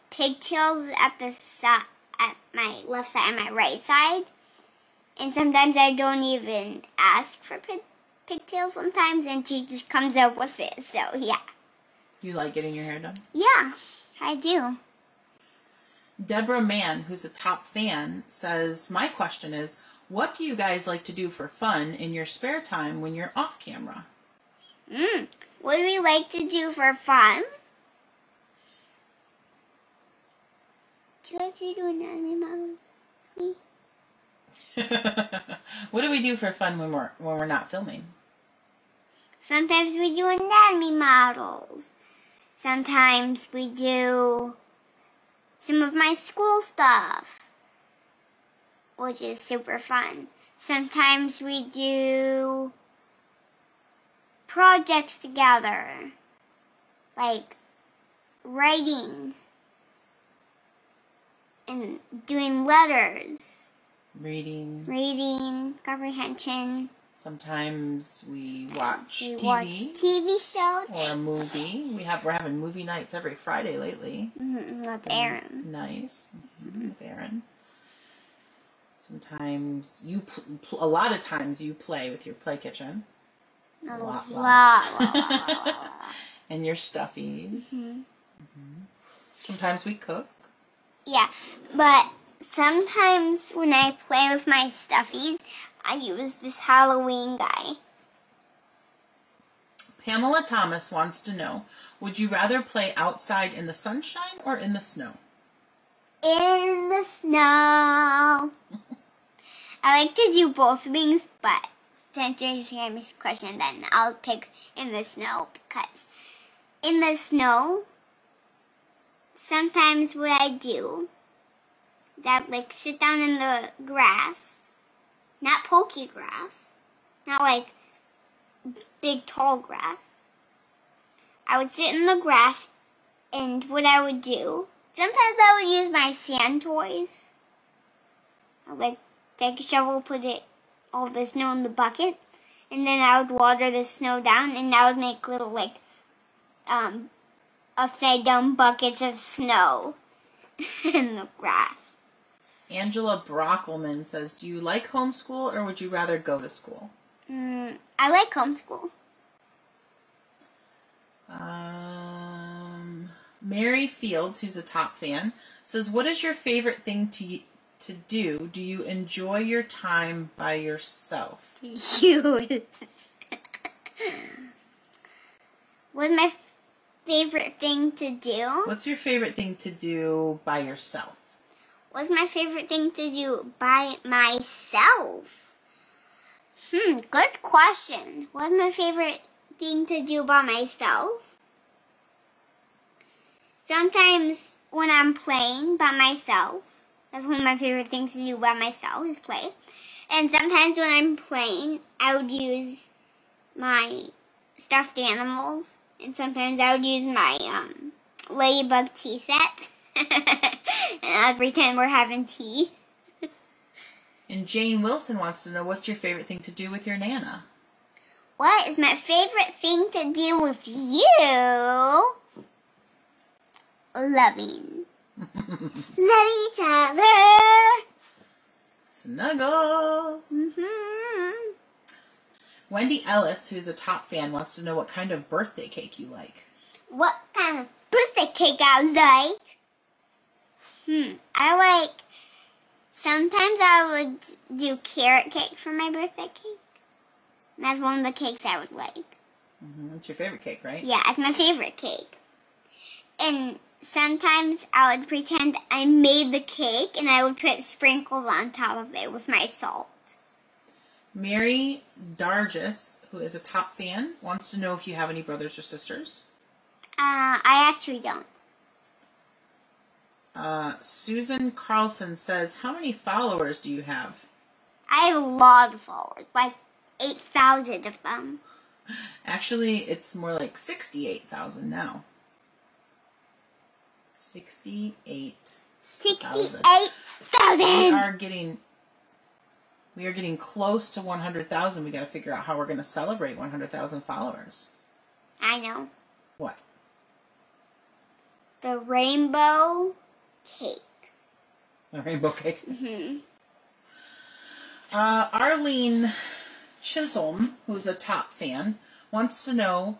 pigtails at the side, at my left side and my right side. And sometimes I don't even ask for pigtails sometimes, and she just comes up with it. So, yeah. You like getting your hair done? Yeah, I do. Deborah Mann, who's a top fan, says, my question is, what do you guys like to do for fun in your spare time when you're off camera? What do we like to do for fun? Do you like to do anatomy models with me? What do we do for fun when we're not filming? Sometimes we do anatomy models. Sometimes we do some of my school stuff, which is super fun. Sometimes we do projects together, like writing and doing letters. Reading, comprehension. Sometimes we watch TV. TV shows. Or a movie. We're having movie nights every Friday lately. With Aaron. Nice. With Aaron. Sometimes a lot of times you play with your play kitchen. A lot. And your stuffies. Sometimes we cook. Yeah, but sometimes when I play with my stuffies, I use this Halloween guy. Pamela Thomas wants to know, would you rather play outside in the sunshine or in the snow? In the snow. I like to do both things, but since it's Sammy's question, then I'll pick in the snow, because in the snow, sometimes what I do is I sit down in the grass, not pokey grass, not big tall grass. I would sit in the grass, and what I would do, sometimes I would use my sand toys. I would take a shovel, put all the snow in the bucket, and then I would water the snow down, and I would make little upside down buckets of snow in the grass. Angela Brockelman says, do you like homeschool or would you rather go to school? I like homeschool. Mary Fields, who's a top fan, says, what is your favorite thing to do? Do you enjoy your time by yourself? Use. What's my favorite thing to do? What's your favorite thing to do by yourself? What's my favorite thing to do by myself? Good question. What's my favorite thing to do by myself? Sometimes when I'm playing by myself, that's one of my favorite things to do by myself is play. And sometimes when I'm playing, I would use my stuffed animals. And sometimes I would use my ladybug tea set. And I'd pretend we're having tea. And Jane Wilson wants to know, what's your favorite thing to do with your Nana? What is my favorite thing to do with you? Loving. Loving each other. Snuggles. Mm-hmm. Wendy Ellis, who's a top fan, wants to know what kind of birthday cake you like. What kind of birthday cake I like? Sometimes I would do carrot cake for my birthday cake. That's one of the cakes I would like. That's your favorite cake, right? Yeah, it's my favorite cake. And sometimes I would pretend I made the cake and I would put sprinkles on top of it with my salt. Mary Dargis, who is a top fan, wants to know if you have any brothers or sisters. I actually don't. Susan Carlson says, how many followers do you have? I have a lot of followers, like 8,000 of them. Actually, it's more like 68,000 now. 68,000. 68,000! We are getting close to 100,000. We got to figure out how we're going to celebrate 100,000 followers. I know. What? The rainbow cake. The rainbow cake? Arlene Chisholm, who's a top fan, wants to know,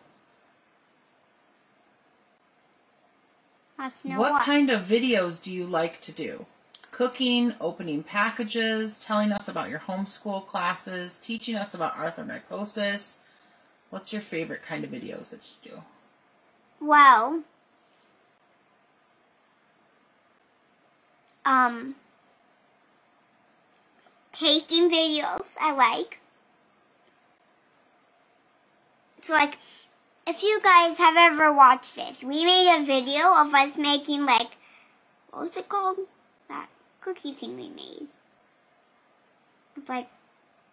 what kind of videos do you like to do? Cooking, opening packages, telling us about your homeschool classes, teaching us about arthromycosis. What's your favorite kind of videos that you do? Well, tasting videos I like. So like, if you guys have ever watched this, we made a video of us making like, what was it called? That cookie thing we made. With like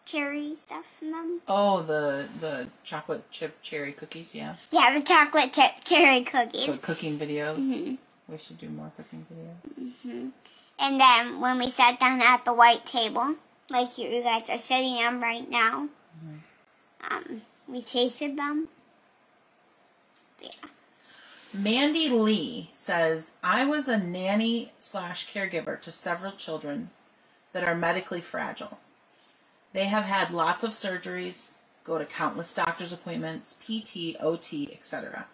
cherry stuff in them. Oh, the chocolate chip cherry cookies, yeah. Yeah, the chocolate chip cherry cookies. So cooking videos. We should do more cooking videos. And then when we sat down at the white table, like you guys are sitting on right now, we tasted them. Yeah. Mandy Lee says, I was a nanny/caregiver to several children that are medically fragile. They have had lots of surgeries, go to countless doctor's appointments, PT, OT, etc.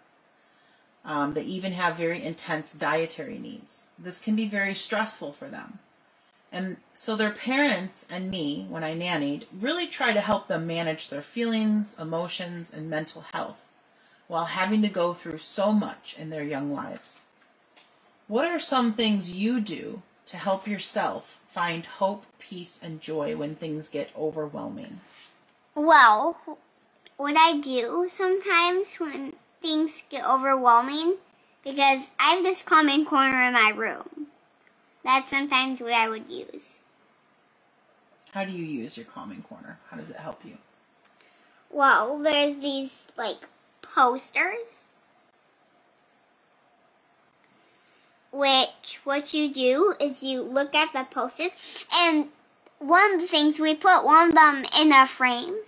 They even have very intense dietary needs. This can be very stressful for them. And so their parents and me, when I nannied, really try to help them manage their feelings, emotions, and mental health while having to go through so much in their young lives. What are some things you do to help yourself find hope, peace, and joy when things get overwhelming? Well, what I do sometimes when things get overwhelming, because I have this calming corner in my room. That's sometimes what I would use. How do you use your calming corner? How does it help you? Well, there's these, like, posters, which what you do is you look at the posters, and one of the things, we put one of them in a frame,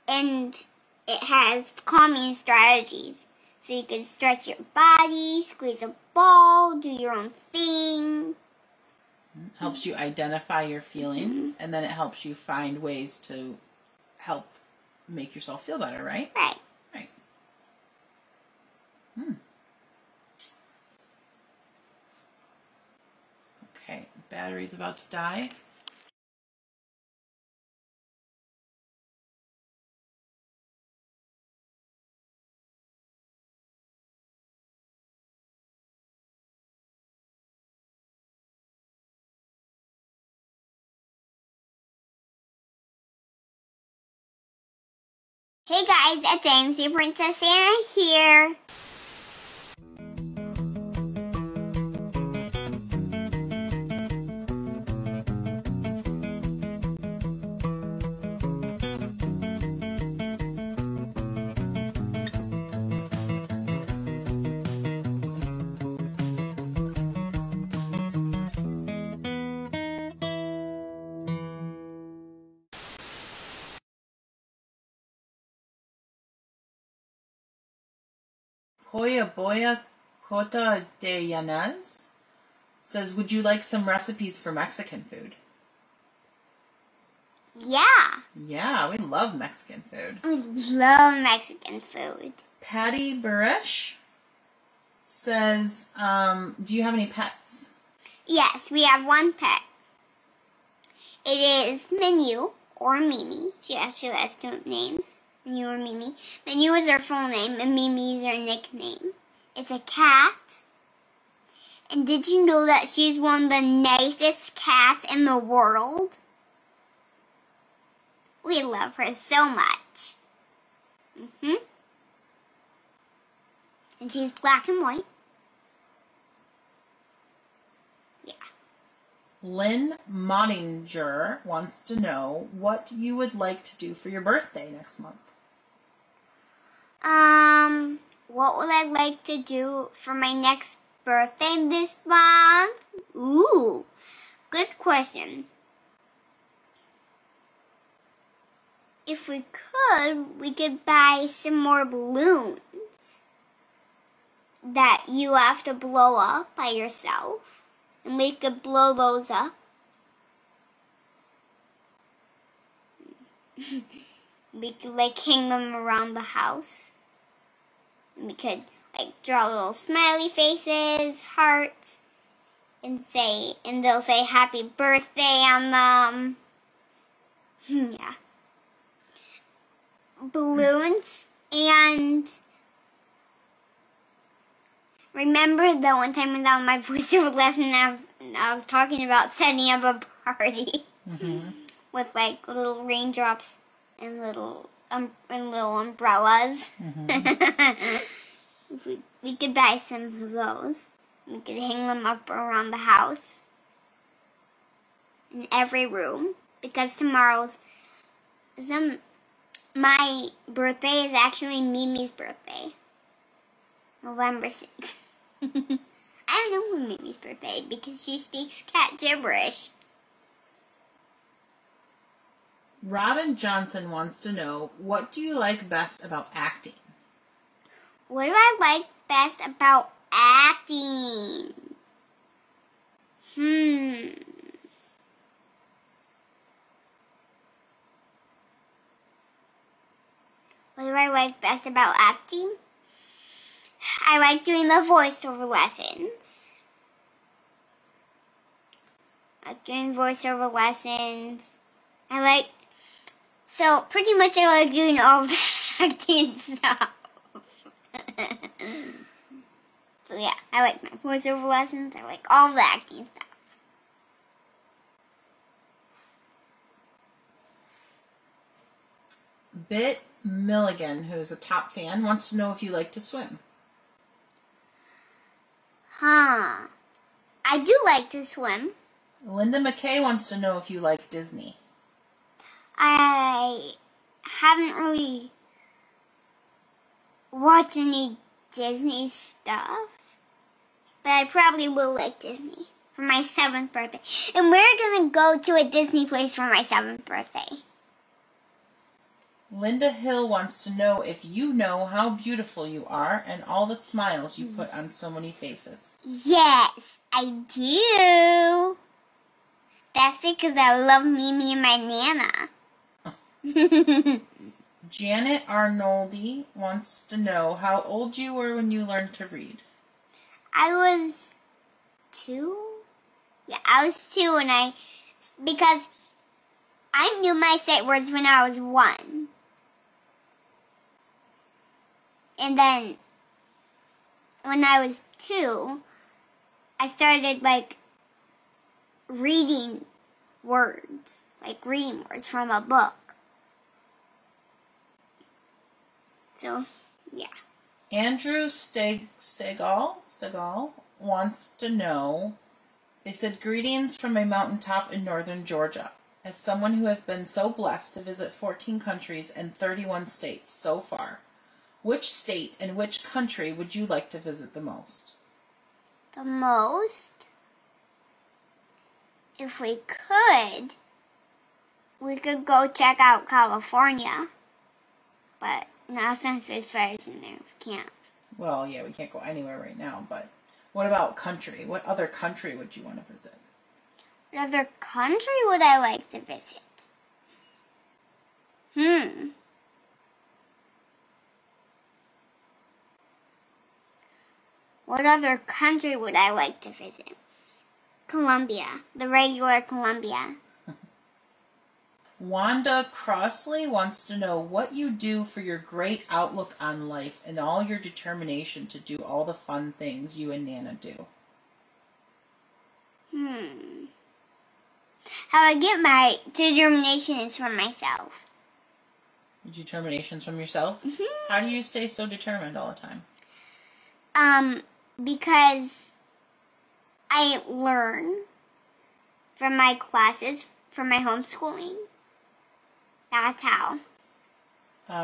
and it has calming strategies. So you can stretch your body, squeeze a ball, do your own thing. Helps you identify your feelings, and then it helps you find ways to help make yourself feel better, right? Right. Right. Okay, battery's about to die. Hey guys, it's AMC Princess Anna here. Poya Boya Cota de Yanez says, would you like some recipes for Mexican food? Yeah. Yeah, we love Mexican food. I love Mexican food. Patty Barish says, do you have any pets? Yes, we have one pet. It is Menu, or Mimi. She actually has two names. Menu or Mimi. Menu is her full name, and Mimi is her nickname. It's a cat. And did you know that she's one of the nicest cats in the world? We love her so much. And she's black and white. Yeah. Lynn Mottinger wants to know what you would like to do for your birthday next month. What would I like to do for my next birthday this month? Ooh, good question. If we could buy some more balloons that you have to blow up by yourself. And we could blow those up. We could like hang them around the house. And we could like draw little smiley faces, hearts, and they'll say happy birthday on them. Yeah. Balloons. And remember the one time when that was my voiceover lesson, I was talking about setting up a party with like little raindrops and little umbrellas. We could buy some of those. We could hang them up around the house in every room, because tomorrow's my birthday is actually Mimi's birthday, November 6th. I don't know when Mimi's birthday because she speaks cat gibberish. Robin Johnson wants to know, what do you like best about acting? What do I like best about acting? What do I like best about acting? I like doing the voiceover lessons. So pretty much I like doing all the acting stuff. So yeah, I like my voiceover lessons. I like all the acting stuff. Bit Milligan, who's a top fan, wants to know if you like to swim. I do like to swim. Linda McKay wants to know if you like Disney. I haven't really watched any Disney stuff, but I probably will like Disney for my 7th birthday. And we're going to go to a Disney place for my 7th birthday. Linda Hill wants to know if you know how beautiful you are and all the smiles you put on so many faces. Yes, I do. That's because I love Mimi and my Nana. Janet Arnoldi wants to know how old you were when you learned to read. I was 2. Yeah, I was 2 because I knew my sight words when I was 1. And then when I was 2, I started reading words from a book. So, yeah. Andrew Stegall wants to know, they said, greetings from a mountaintop in northern Georgia. As someone who has been so blessed to visit 14 countries and 31 states so far, which state and which country would you like to visit the most? The most? If we could go check out California. But now since there's fires in there, we can't. Well, yeah, we can't go anywhere right now, but what about country? What other country would you want to visit? What other country would I like to visit? What other country would I like to visit? Colombia. The regular Colombia. Wanda Crossley wants to know what you do for your great outlook on life and all your determination to do all the fun things you and Nana do. How I get my determination is from myself. Determination's from yourself? How do you stay so determined all the time? Because I learn from my classes, from my homeschooling. That's how.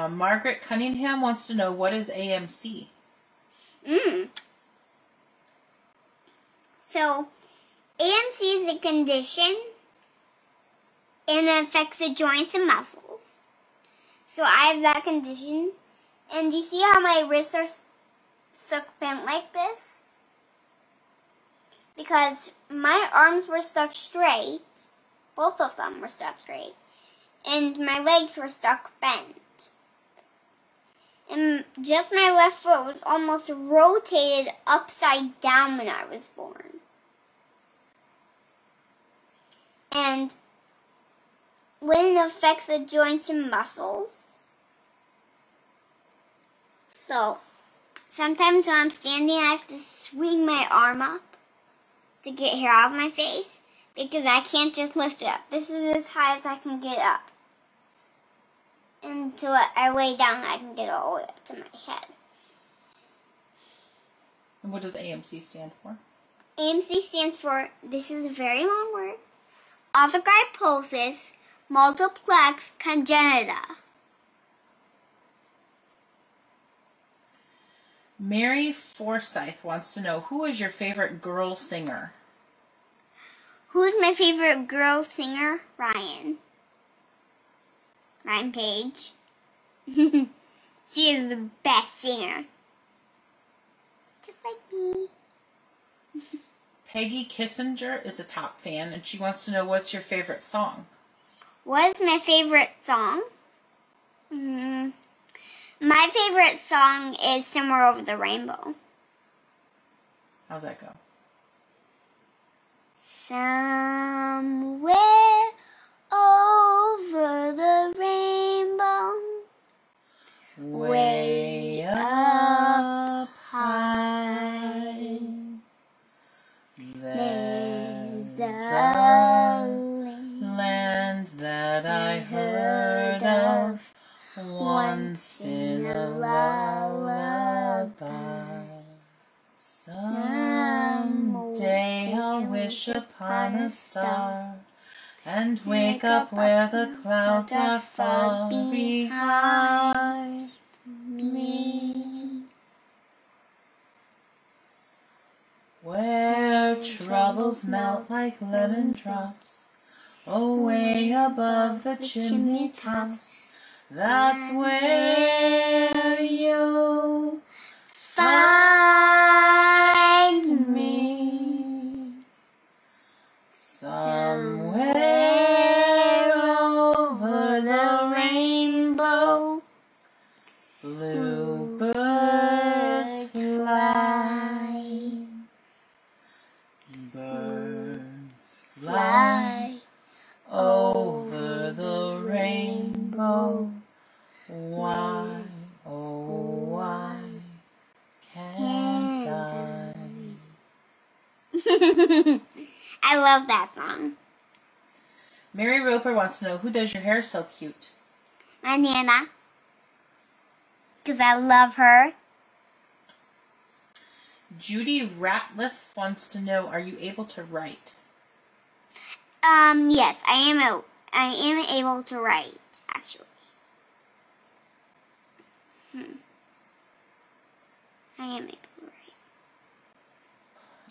Margaret Cunningham wants to know, what is AMC? So, AMC is a condition and it affects the joints and muscles. So I have that condition. And you see how my wrists are stuck bent like this? Because my arms were stuck straight. Both of them were stuck straight. And my legs were stuck bent. And just my left foot was almost rotated upside down when I was born. And when it affects the joints and muscles. So, sometimes when I'm standing, I have to swing my arm up to get hair out of my face. Because I can't just lift it up. This is as high as I can get up. Until I lay down, I can get all the way up to my head. And what does AMC stand for? AMC stands for, this is a very long word, Arthritis Multiplex Congenita. Mary Forsyth wants to know, who is your favorite girl singer? Who's my favorite girl singer? Ryan Page. She is the best singer. Just like me. Peggy Kissinger is a top fan, and she wants to know, what's your favorite song? What is my favorite song? My favorite song is Somewhere Over the Rainbow. How's that go? Somewhere over the rainbow, way up high, there's a land that I heard of once in a lullaby. Someday I'll wish upon a star and wake up where the clouds are far behind me, where troubles melt like lemon drops away above the chimney tops. That's where you'll find me, somewhere over the rainbow. Bluebirds fly, birds fly over the rainbow. Why, oh why can't I? I love that song. Mary Roper wants to know, who does your hair so cute? My Nana. Because I love her. Judy Ratliff wants to know, are you able to write? Yes, I am able to write, actually. I am able to write.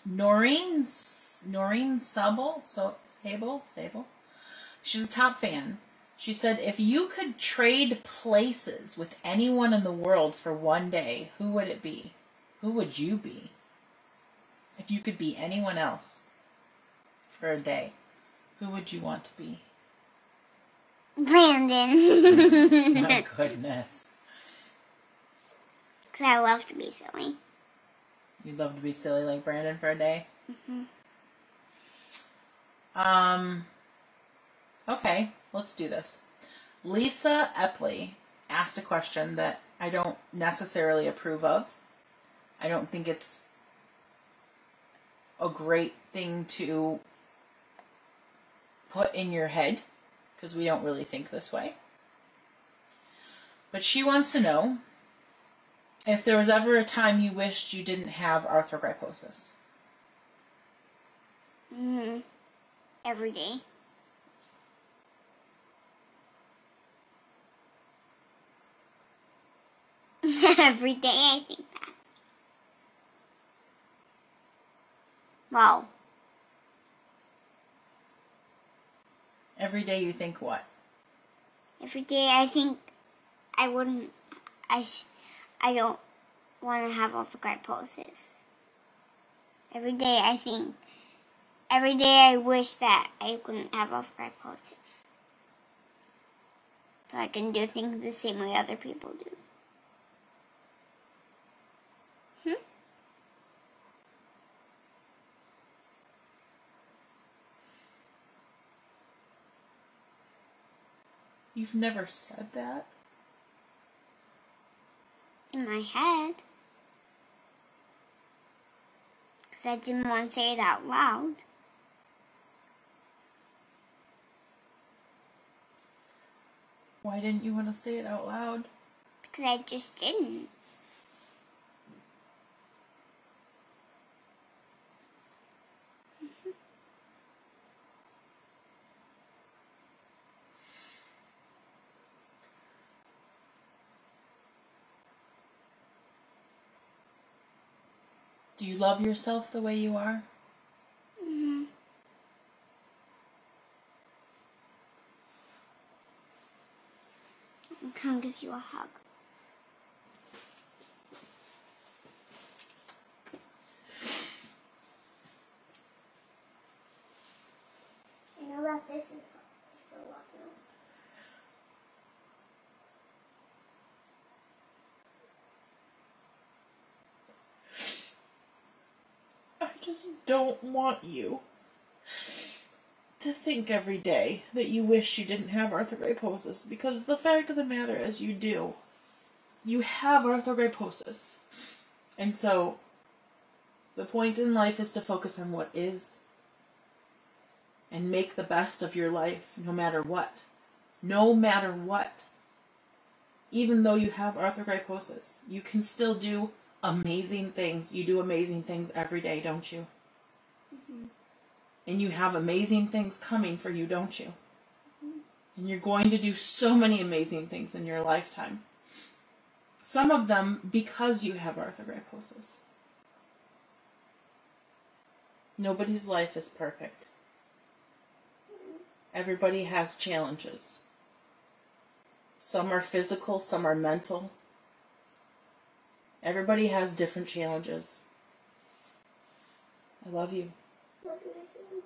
Noreen Sable. She's a top fan. She said, if you could trade places with anyone in the world for one day, who would it be? Who would you be? If you could be anyone else for a day, who would you want to be? Brandon. My goodness. Because I love to be silly. You'd love to be silly like Brandon for a day? Okay, let's do this. Lisa Epley asked a question that I don't necessarily approve of. I don't think it's a great thing to put in your head, because we don't really think this way. But she wants to know if there was ever a time you wished you didn't have arthrogryposis. Every day. Every day I think that. Wow. Every day you think what? Every day I think I wouldn't, I don't want to have arthrogryposis. Every day I wish that I couldn't have arthrogryposis. So I can do things the same way other people do. You've never said that? In my head. Because I didn't want to say it out loud. Why didn't you want to say it out loud? Because I just didn't. Do you love yourself the way you are? I'll come give you a hug. I know that this is still walking. I just don't want you to think every day that you wish you didn't have arthrogryposis, because the fact of the matter is you do. You have arthrogryposis. And so the point in life is to focus on what is and make the best of your life no matter what. No matter what. Even though you have arthrogryposis, you can still do amazing things. You do amazing things every day, don't you? And you have amazing things coming for you, don't you? And you're going to do so many amazing things in your lifetime. Some of them because you have arthrogryposis. Nobody's life is perfect. Everybody has challenges. Some are physical, some are mental. Everybody has different challenges. I love you. Love you too.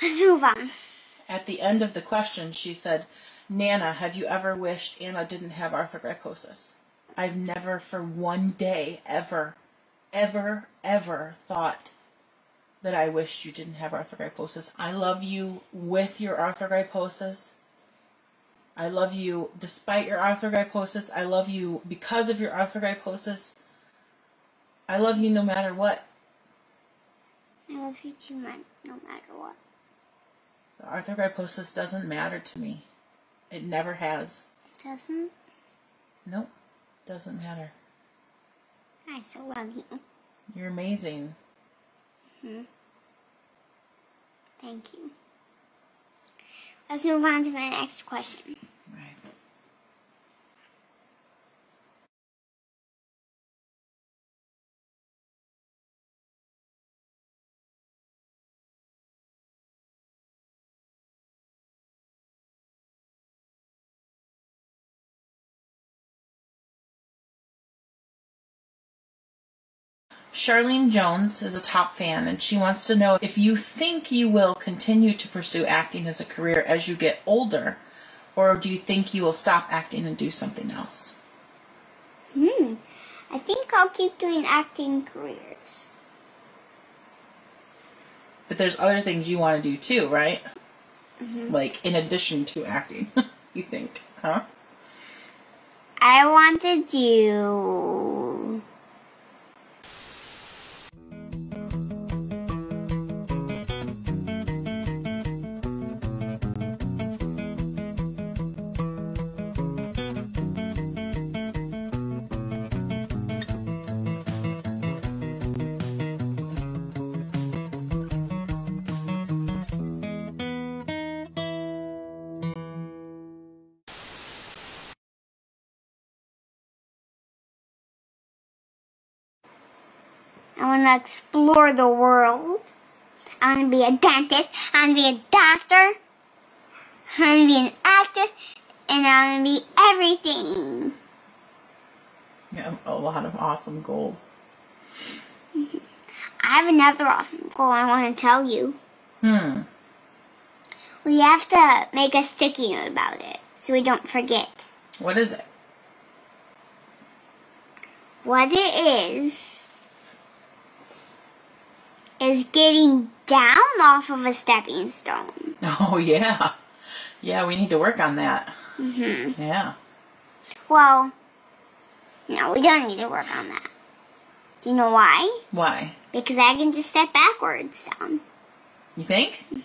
Let's move on. At the end of the question, she said, Nana, have you ever wished Anna didn't have arthrogryposis? I've never for one day ever thought that I wished you didn't have arthrogryposis. I love you with your arthrogryposis. I love you despite your arthrogryposis. I love you because of your arthrogryposis. I love you no matter what. I love you too much, no matter what. The arthrogryposis doesn't matter to me. It never has. It doesn't? Nope. Doesn't matter. I still love you. You're amazing. Thank you. Let's move on to the next question. Right. Charlene Jones is a top fan, and she wants to know if you think you will continue to pursue acting as a career as you get older, or do you think you will stop acting and do something else? I think I'll keep doing acting careers. But there's other things you want to do too, right? Like in addition to acting, you think, huh? I want to do... I want to explore the world. I want to be a dentist. I want to be a doctor. I want to be an actress. And I want to be everything. Yeah, a lot of awesome goals. I have another awesome goal I want to tell you. We have to make a sticky note about it so we don't forget. What is it? What it is getting down off of a stepping stone. Oh, yeah. Yeah, we need to work on that. Yeah. Well, no, we don't need to work on that. Do you know why? Why? Because I can just step backwards down. You think? We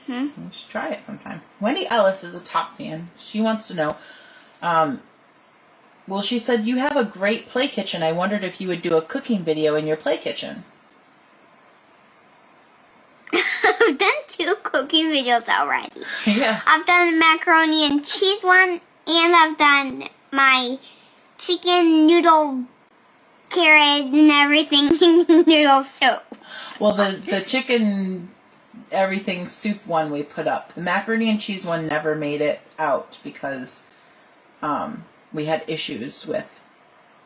should try it sometime. Wendy Ellis is a top fan. She wants to know, well, she said, you have a great play kitchen. I wondered if you would do a cooking video in your play kitchen. I've done 2 cooking videos already. Yeah. I've done the macaroni and cheese one, and I've done my chicken noodle carrot and everything noodle soup. Well, the chicken everything soup one we put up. The macaroni and cheese one never made it out because we had issues with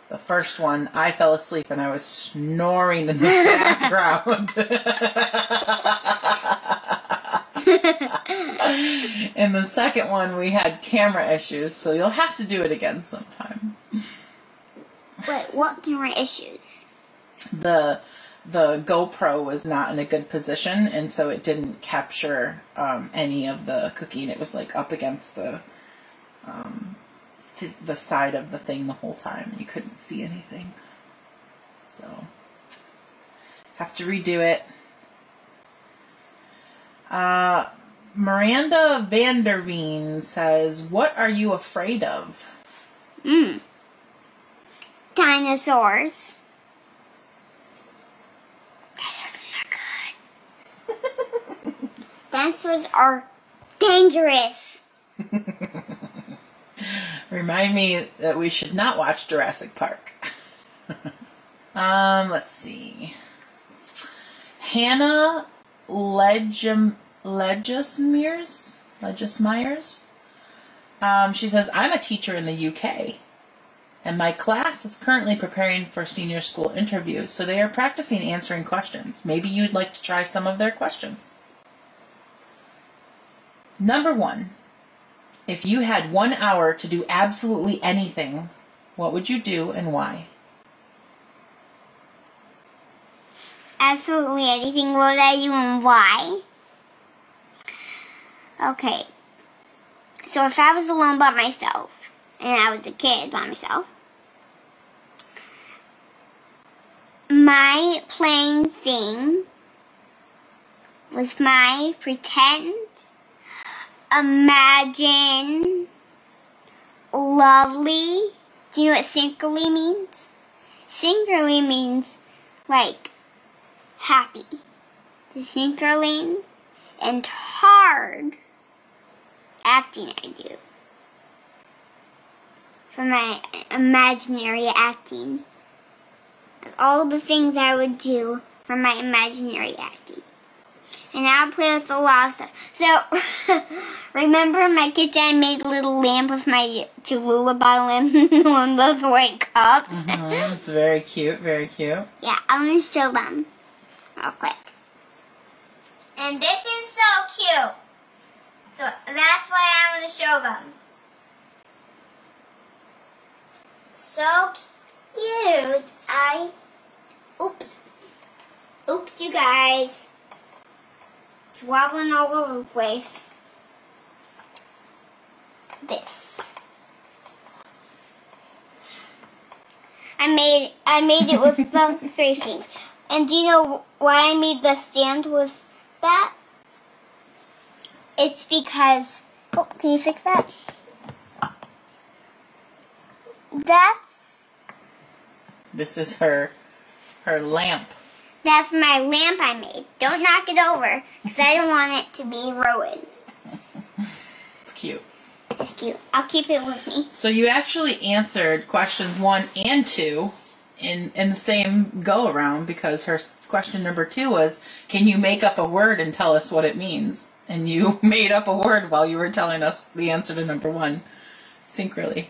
the first one. I fell asleep and I was snoring in the background. And the second one we had camera issues, so you'll have to do it again sometime. Wait, what camera issues? The GoPro was not in a good position, and so it didn't capture any of the cooking. It was like up against the side of the thing the whole time. You couldn't see anything. So, have to redo it. Miranda Vanderveen says, what are you afraid of? Dinosaurs. Dinosaurs are good. Dinosaurs are dangerous. Remind me that we should not watch Jurassic Park. Let's see. Hannah Legismyers. She says, I'm a teacher in the UK, and my class is currently preparing for senior school interviews, so they are practicing answering questions. Maybe you'd like to try some of their questions. Number 1. If you had 1 hour to do absolutely anything, what would you do and why? absolutely anything, what would I do and why? Okay. So if I was alone by myself, and I was a kid by myself, my playing thing was my pretend, imagine, lovely. Do you know what synchroly means? Synchroly means like happy. The synchroly and hard acting I do for my imaginary acting. All the things I would do for my imaginary acting. And I would play with a lot of stuff. So, remember in my kitchen I made a little lamp with my Cholula bottle and one of those white cups? It's very cute, very cute. Yeah, I'm going to show them real quick. And this is so cute. So, that's why I'm going to show them. So cute. Oops, you guys. It's wobbling all over the place. This. I made it with those three things. And do you know why I made the stand with that? It's because, oh, can you fix that? This is her lamp. That's my lamp I made. Don't knock it over, because I don't want it to be ruined. It's cute. It's cute. I'll keep it with me. So you actually answered questions 1 and 2 in the same go-around, because her question number 2 was, can you make up a word and tell us what it means? And you made up a word while you were telling us the answer to number 1. Synchroly.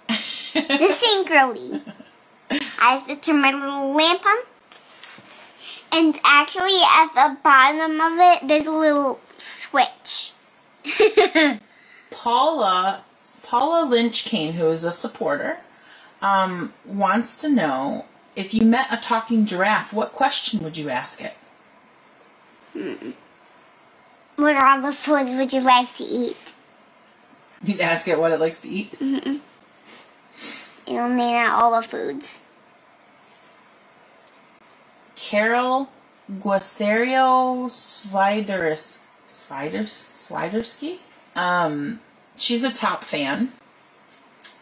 The synchroly. I have to turn my little lamp on. And actually, at the bottom of it, there's a little switch. Paula Lynch Kane, who is a supporter, wants to know, if you met a talking giraffe, what question would you ask it? What are all the foods would you like to eat? You'd ask it what it likes to eat? Mm-mm. It'll name out all the foods. Carol Guaserio Swiderski. She's a top fan,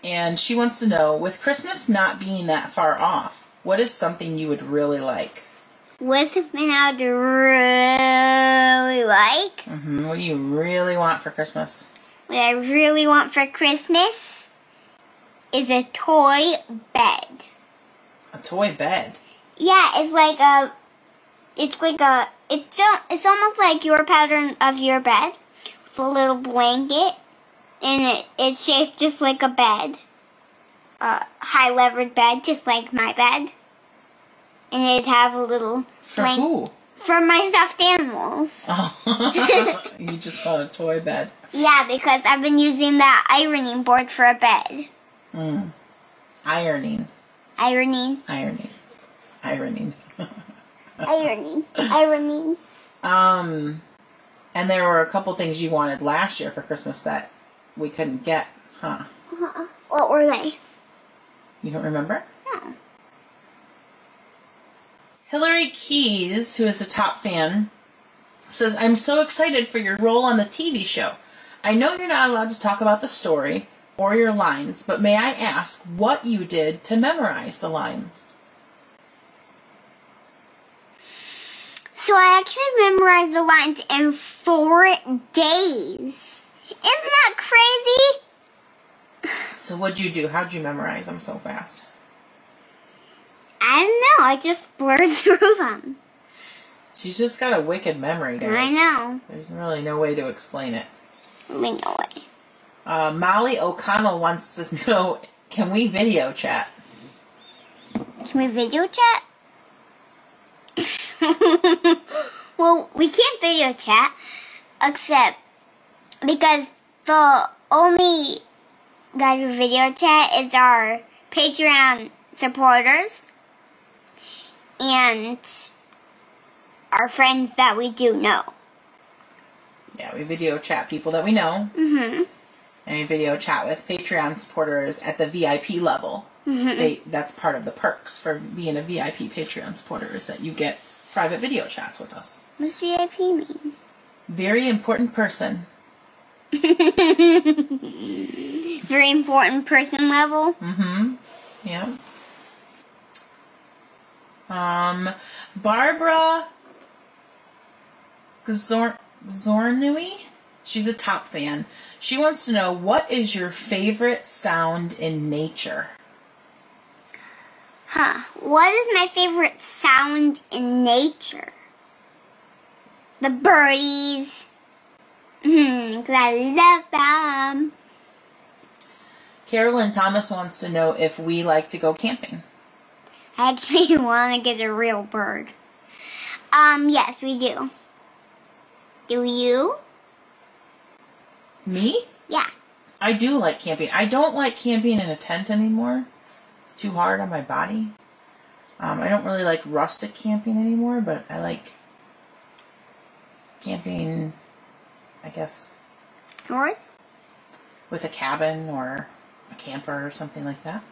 and she wants to know, with Christmas not being that far off, what is something you would really like? What's something I would really like? What do you really want for Christmas? What I really want for Christmas is a toy bed. A toy bed? Yeah, it's almost like your pattern of your bed with a little blanket, and it's shaped just like a bed, a high-levered bed, just like my bed, and it'd have a little For who? For my stuffed animals. Oh. You just want a toy bed. Yeah, because I've been using that ironing board for a bed. Ironing. And there were a couple things you wanted last year for Christmas that we couldn't get, huh? What were they? You don't remember? No. Hillary Keys, who is a top fan, says, I'm so excited for your role on the TV show. I know you're not allowed to talk about the story or your lines, but may I ask what you did to memorize the lines? So I actually memorized the lines in 4 days. Isn't that crazy? So what'd you do? How'd you memorize them so fast? I don't know. I just blurred through them. She's just got a wicked memory, guys. I know. There's really no way to explain it. Really no way. Molly O'Connell wants to know, can we video chat? Can we video chat? Well, we can't video chat, except because the only guys who video chat is our Patreon supporters and our friends that we do know. Yeah, we video chat people that we know. Mm-hmm. And we video chat with Patreon supporters at the VIP level. Mm-hmm. That's part of the perks for being a VIP Patreon supporter is that you get private video chats with us. What's VIP mean? Very important person. Very important person level? Mm-hmm. Yeah. Barbara Zornui? She's a top fan. She wants to know, what is your favorite sound in nature? What is my favorite sound in nature? The birdies. 'Cause I love them. Carolyn Thomas wants to know if we like to go camping. I actually want to get a real bird. Yes, we do. Do you? Me? Yeah. I do like camping. I don't like camping in a tent anymore. It's too hard on my body. I don't really like rustic camping anymore, but I like camping, I guess, North? with a cabin or a camper or something like that.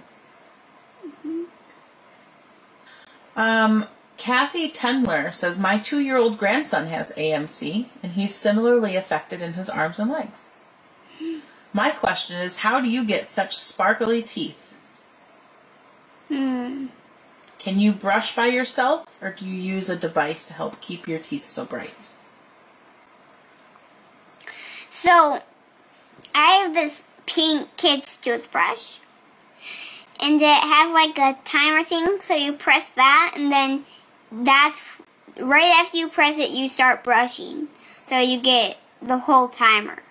Kathy Tendler says, my 2-year-old grandson has AMC, and he's similarly affected in his arms and legs. My question is, how do you get such sparkly teeth? Can you brush by yourself, or do you use a device to help keep your teeth so bright? So, I have this pink kid's toothbrush. And it has like a timer thing, so you press that, and then that's right after you press it, you start brushing. So you get the whole timer.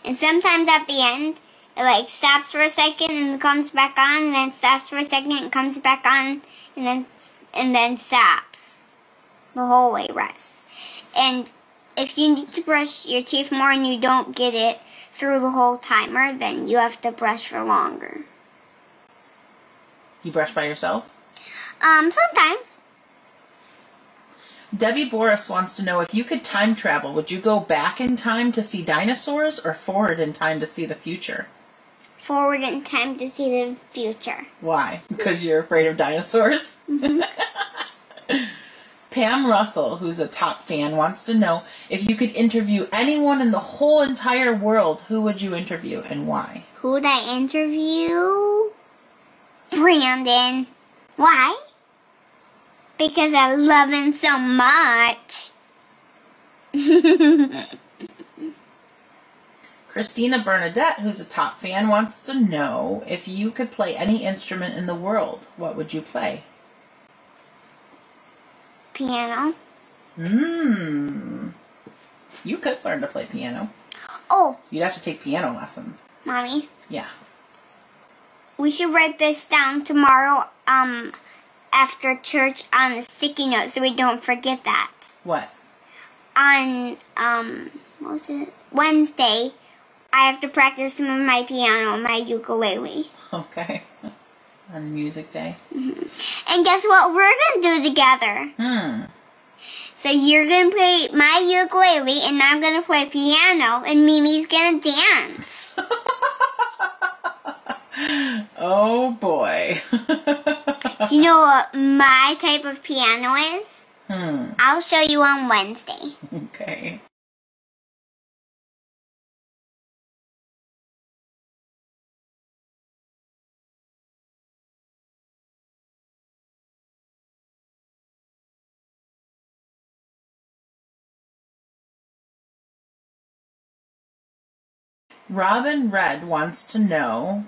And sometimes at the end, it like stops for a second and comes back on, and then stops for a second and comes back on, and then stops the whole way rest. And if you need to brush your teeth more and you don't get it through the whole timer, then you have to brush for longer. You brush by yourself? Sometimes. Debbie Boris wants to know, if you could time travel, would you go back in time to see dinosaurs or forward in time to see the future? Forward in time to see the future. Why? Because you're afraid of dinosaurs? Pam Russell, who's a top fan, wants to know, if you could interview anyone in the whole entire world, who would you interview and why? Who would I interview? Brandon. Why? Because I love him so much. Christina Bernadette, who's a top fan, wants to know, if you could play any instrument in the world, what would you play? Piano. You could learn to play piano. Oh, You'd have to take piano lessons. Mommy. Yeah. We should write this down tomorrow, after church on a sticky note so we don't forget that. What? On, what was it? Wednesday, I have to practice some of my piano and my ukulele. Okay. On music day. And guess what we're going to do together? So you're going to play my ukulele and I'm going to play piano and Mimi's going to dance. Oh boy. Do you know what my type of piano is? I'll show you on Wednesday. Okay. Robin Red wants to know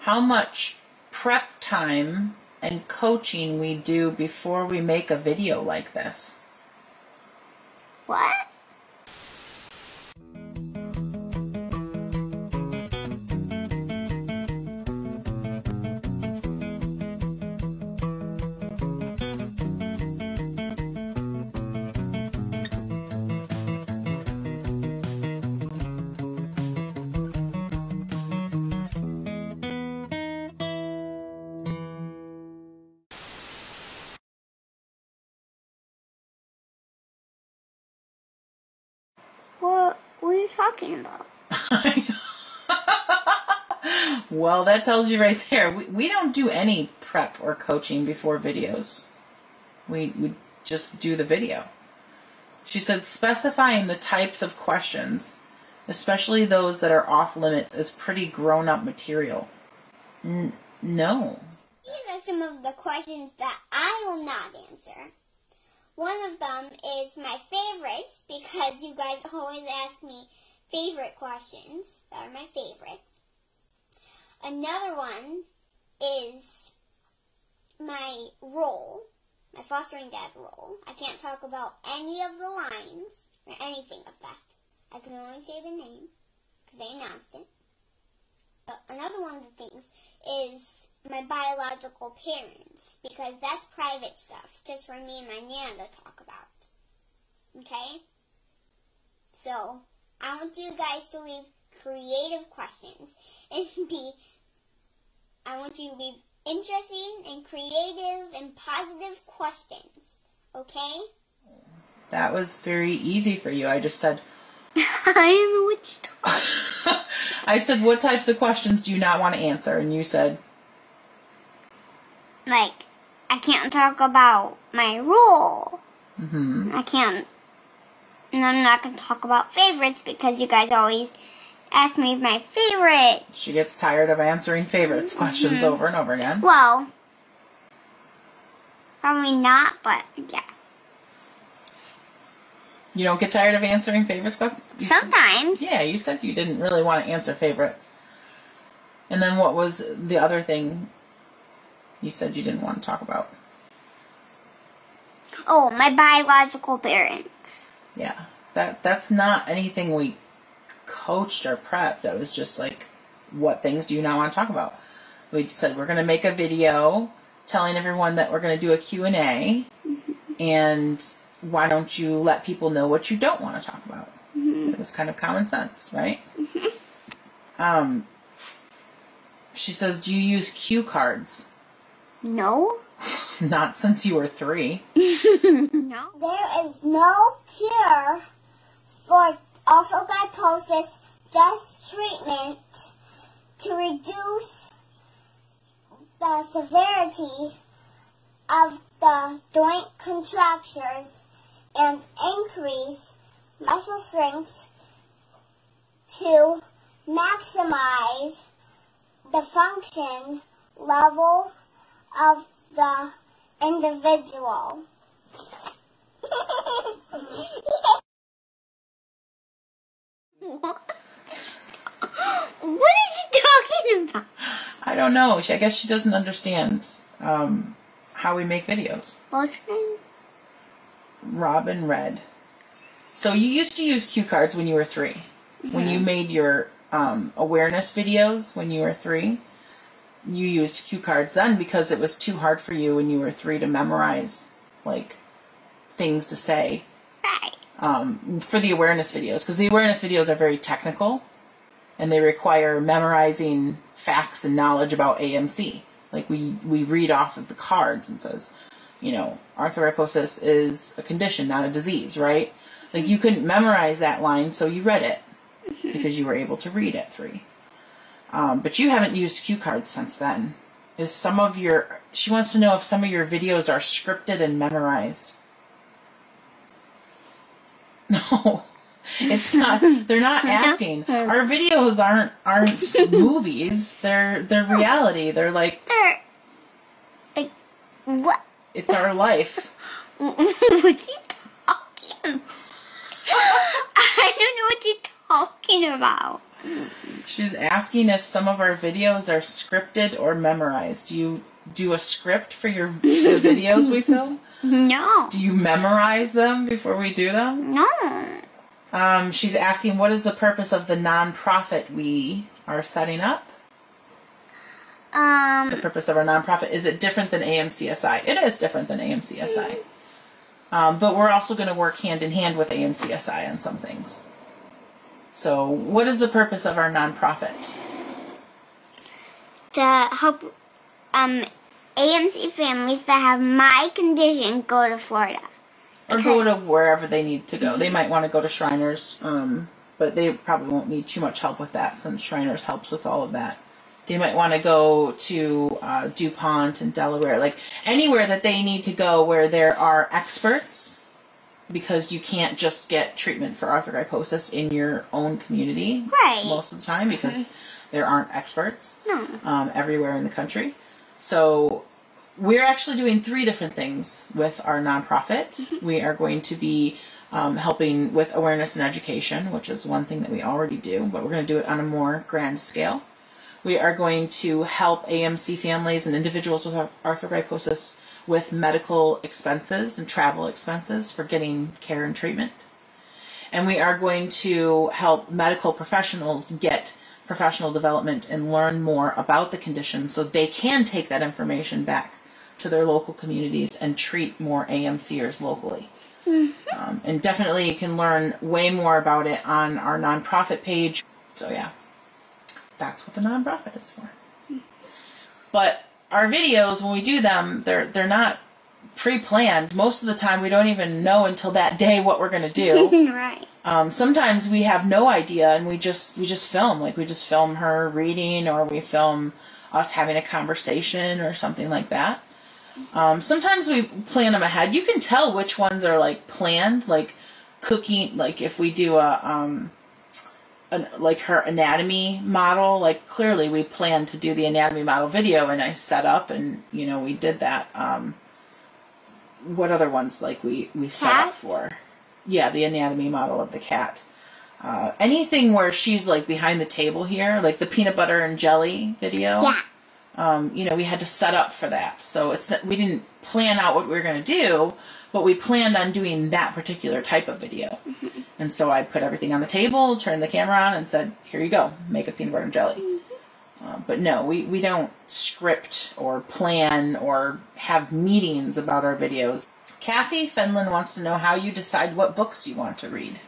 how much prep time and coaching we do before we make a video like this. What? talking about? Well, that tells you right there. We don't do any prep or coaching before videos. We just do the video. She said specifying the types of questions, especially those that are off limits, is pretty grown-up material. No. These are some of the questions that I will not answer. One of them is my favorites, because you guys always ask me favorite questions. That are my favorites. Another one is my role, my fostering dad role. I can't talk about any of the lines or anything of that. I can only say the name because they announced it. But another one of the things is my biological parents, because that's private stuff, just for me and my Nana to talk about. Okay? So, I want you guys to leave creative questions and I want you to leave interesting and creative and positive questions. Okay? That was very easy for you. I just said, I don't know what you're talking about. I said, what types of questions do you not want to answer? And you said, like, I can't talk about my role. mm-hmm. And I'm not going to talk about favorites because you guys always ask me my favorites. She gets tired of answering favorites questions over and over again. Well, probably not, but yeah. You don't get tired of answering favorites questions? Sometimes. Yeah, you said you didn't really want to answer favorites. And then what was the other thing you said you didn't want to talk about? Oh, my biological parents. Yeah, that's not anything we coached or prepped. That was just like, what things do you not want to talk about? We said we're going to make a video telling everyone that we're going to do a Q&A, and why don't you let people know what you don't want to talk about? It was kind of common sense, right? She says, do you use cue cards? No. Not since you were 3. No. There is no cure for orthogyposis, just treatment to reduce the severity of the joint contractures and increase muscle strength to maximize the function level of the individual. What is she talking about? I don't know. I guess she doesn't understand how we make videos. What's her name? Robin Red. So you used to use cue cards when you were 3. When you made your awareness videos when you were 3, you used cue cards then because it was too hard for you when you were 3 to memorize, like, things to say. Right. For the awareness videos, because the awareness videos are very technical and they require memorizing facts and knowledge about AMC. Like we read off of the cards and says, you know, arthriposis is a condition, not a disease, right? Like you couldn't memorize that line, so you read it because you were able to read at 3. But you haven't used cue cards since then. She wants to know if some of your videos are scripted and memorized. No, it's not. They're not acting. Our videos aren't movies. They're reality. They're like what? It's our life. What's he talking? I don't know what she's talking about. She's asking if some of our videos are scripted or memorized. Do you do a script for the videos we film? No. Do you memorize them before we do them? No. She's asking, what is the purpose of the nonprofit we are setting up? The purpose of our nonprofit, is it different than AMCSI? It is different than AMCSI. But we're also going to work hand in hand with AMCSI on some things. So, what is the purpose of our nonprofit? To help AMC families that have my condition go to Florida. Or go to wherever they need to go. They might want to go to Shriners but they probably won't need too much help with that since Shriners helps with all of that. They might want to go to DuPont and Delaware, like anywhere that they need to go where there are experts, because you can't just get treatment for arthrogryposis in your own community most of the time because there aren't experts everywhere in the country. So we're actually doing 3 different things with our nonprofit. We are going to be helping with awareness and education, which is one thing that we already do, but we're going to do it on a more grand scale. We are going to help AMC families and individuals with arthrogryposis with medical expenses and travel expenses for getting care and treatment. And we are going to help medical professionals get professional development and learn more about the condition so they can take that information back to their local communities and treat more AMCers locally. And definitely you can learn way more about it on our nonprofit page. So yeah, that's what the nonprofit is for. But our videos, when we do them, they're not pre-planned. Most of the time we don't even know until that day what we're going to do. Right. Sometimes we have no idea and we just film. Like we just film her reading, or we film us having a conversation or something like that. Sometimes we plan them ahead. You can tell which ones are like planned, like cooking, like if we do like her anatomy model, like clearly we planned to do the anatomy model video and I set up and, you know, we did that. What other ones like we set up for? Yeah, the anatomy model of the cat. Anything where she's like behind the table here, like the peanut butter and jelly video. Yeah. You know, we had to set up for that. So it's that we didn't plan out what we were going to do, but we planned on doing that particular type of video. And so I put everything on the table, turned the camera on, and said, here you go, make a peanut butter and jelly. But no, we don't script or plan or have meetings about our videos. Kathy Fenlon wants to know how you decide what books you want to read.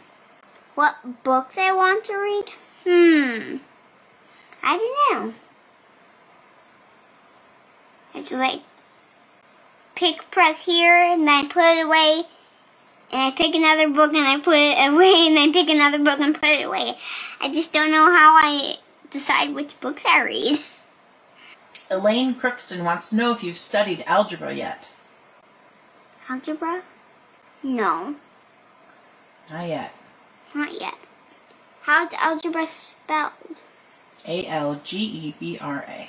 What books I want to read? I don't know. I just like press here and then I put it away, and I pick another book and I put it away, and I pick another book and put it away. I just don't know how I decide which books I read. Elaine Crookston wants to know if you've studied algebra yet. Algebra? No. Not yet. Not yet. How's algebra spelled? Algebra.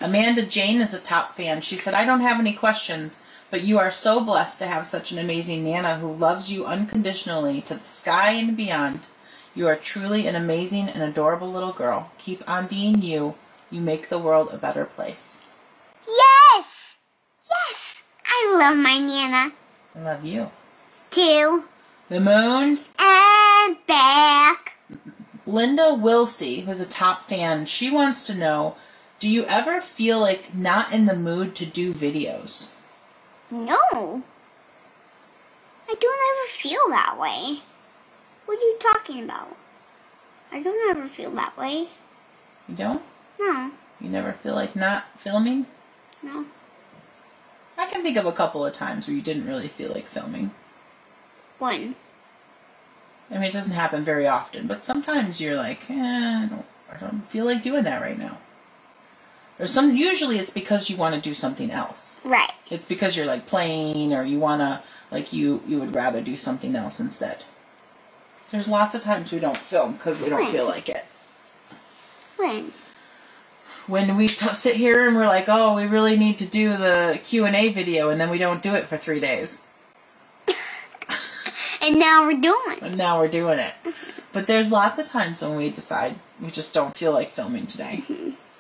Amanda Jane is a top fan. She said, I don't have any questions, but you are so blessed to have such an amazing Nana who loves you unconditionally to the sky and beyond. You are truly an amazing and adorable little girl. Keep on being you. You make the world a better place. Yes! Yes! I love my Nana. I love you. To the moon and back. Linda Wilsey, who's a top fan, she wants to know, do you ever feel like not in the mood to do videos? No. I don't ever feel that way. What are you talking about? I don't ever feel that way. You don't? No. You never feel like not filming? No. I can think of a couple of times where you didn't really feel like filming. When? I mean, it doesn't happen very often, but sometimes you're like, I don't feel like doing that right now. Usually it's because you want to do something else. Right. It's because you're like playing, or you want to, like you would rather do something else instead. There's lots of times we don't film because we don't feel like it. When? When we sit here and we're like, oh, we really need to do the Q&A video, and then we don't do it for 3 days. And now we're doing it. And now we're doing it. But there's lots of times when we decide we just don't feel like filming today.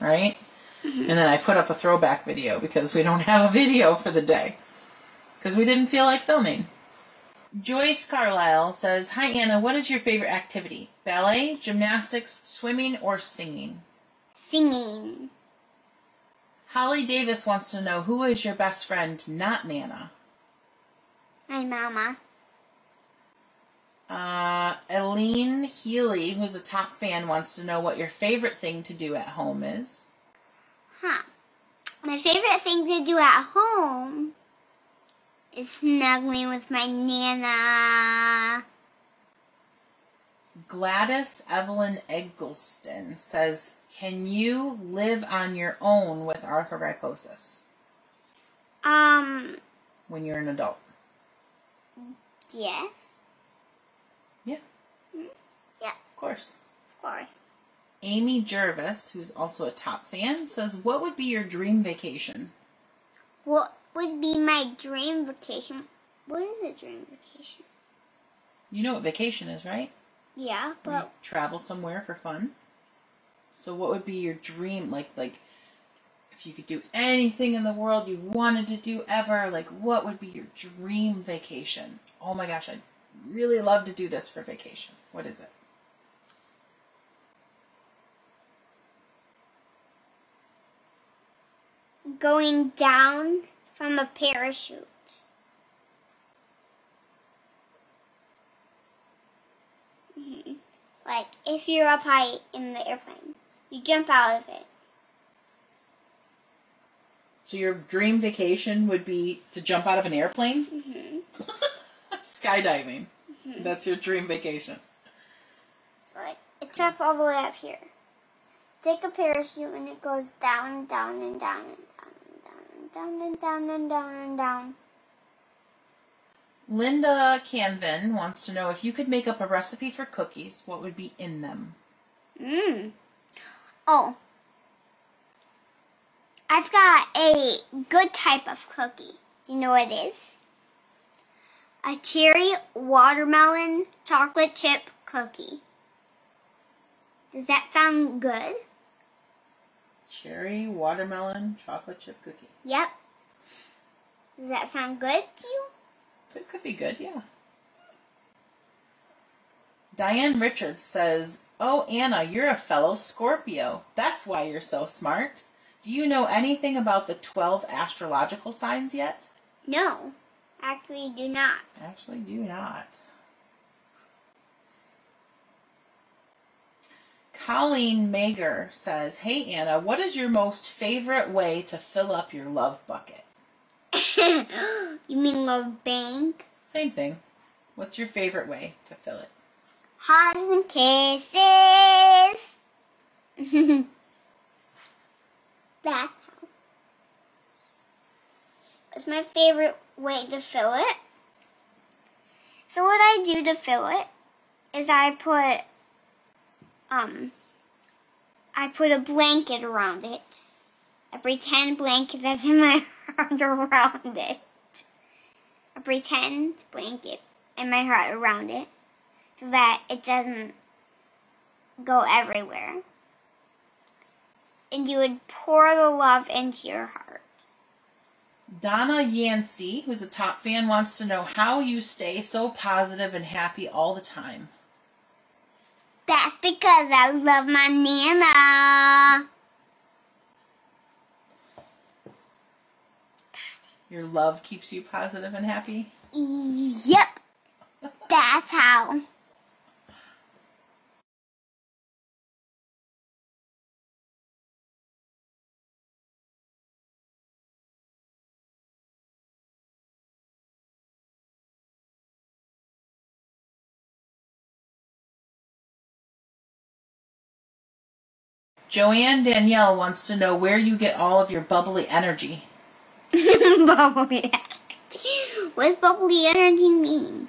Right? And then I put up a throwback video because we don't have a video for the day. Because we didn't feel like filming. Joyce Carlisle says, hi Anna, what is your favorite activity? Ballet, gymnastics, swimming, or singing? Singing. Holly Davis wants to know, who is your best friend, not Nana? My mama. Eileen Healy, who's a top fan, wants to know what your favorite thing to do at home is. My favorite thing to do at home is snuggling with my Nana. Gladys Evelyn Eggleston says, can you live on your own with arthrogryposis when you're an adult? Yes. Yeah. Yeah. Of course. Of course. Amy Jervis, who's also a top fan, says, what would be your dream vacation? What would be my dream vacation? What is a dream vacation? You know what vacation is, right? Yeah, but... You travel somewhere for fun. So what would be your dream, like if you could do anything in the world you wanted to do ever, like what would be your dream vacation? Oh my gosh, I'd really love to do this for vacation. What is it? Going down from a parachute. Like, if you're up high in the airplane, you jump out of it. So your dream vacation would be to jump out of an airplane? Mm-hmm. Skydiving. Mm-hmm. That's your dream vacation. So, like, it's up all the way up here. Take a parachute and it goes down, down, and down, and down, and down, and down, and down, and down. Linda Canvin wants to know, if you could make up a recipe for cookies, what would be in them? Oh. I've got a good type of cookie. Do you know what it is? A cherry watermelon chocolate chip cookie. Does that sound good? Cherry watermelon chocolate chip cookie. Yep. Does that sound good to you? It could be good, yeah. Diane Richards says, oh, Anna, you're a fellow Scorpio. That's why you're so smart. Do you know anything about the 12 astrological signs yet? No, actually do not. Actually do not. Colleen Mager says, hey, Anna, what is your most favorite way to fill up your love bucket? You mean love bank? Same thing. What's your favorite way to fill it? Hugs and kisses. That's how. It's my favorite way to fill it. So what I do to fill it is I put a blanket around it. I pretend blanket that's in my heart around it. A pretend blanket in my heart around it so that it doesn't go everywhere. And you would pour the love into your heart. Donna Yancey, who's a top fan, wants to know how you stay so positive and happy all the time. That's because I love my Nana. Your love keeps you positive and happy? Yep. That's how. Joanne Danielle wants to know where you get all of your bubbly energy. Bubbly energy. What does bubbly energy mean?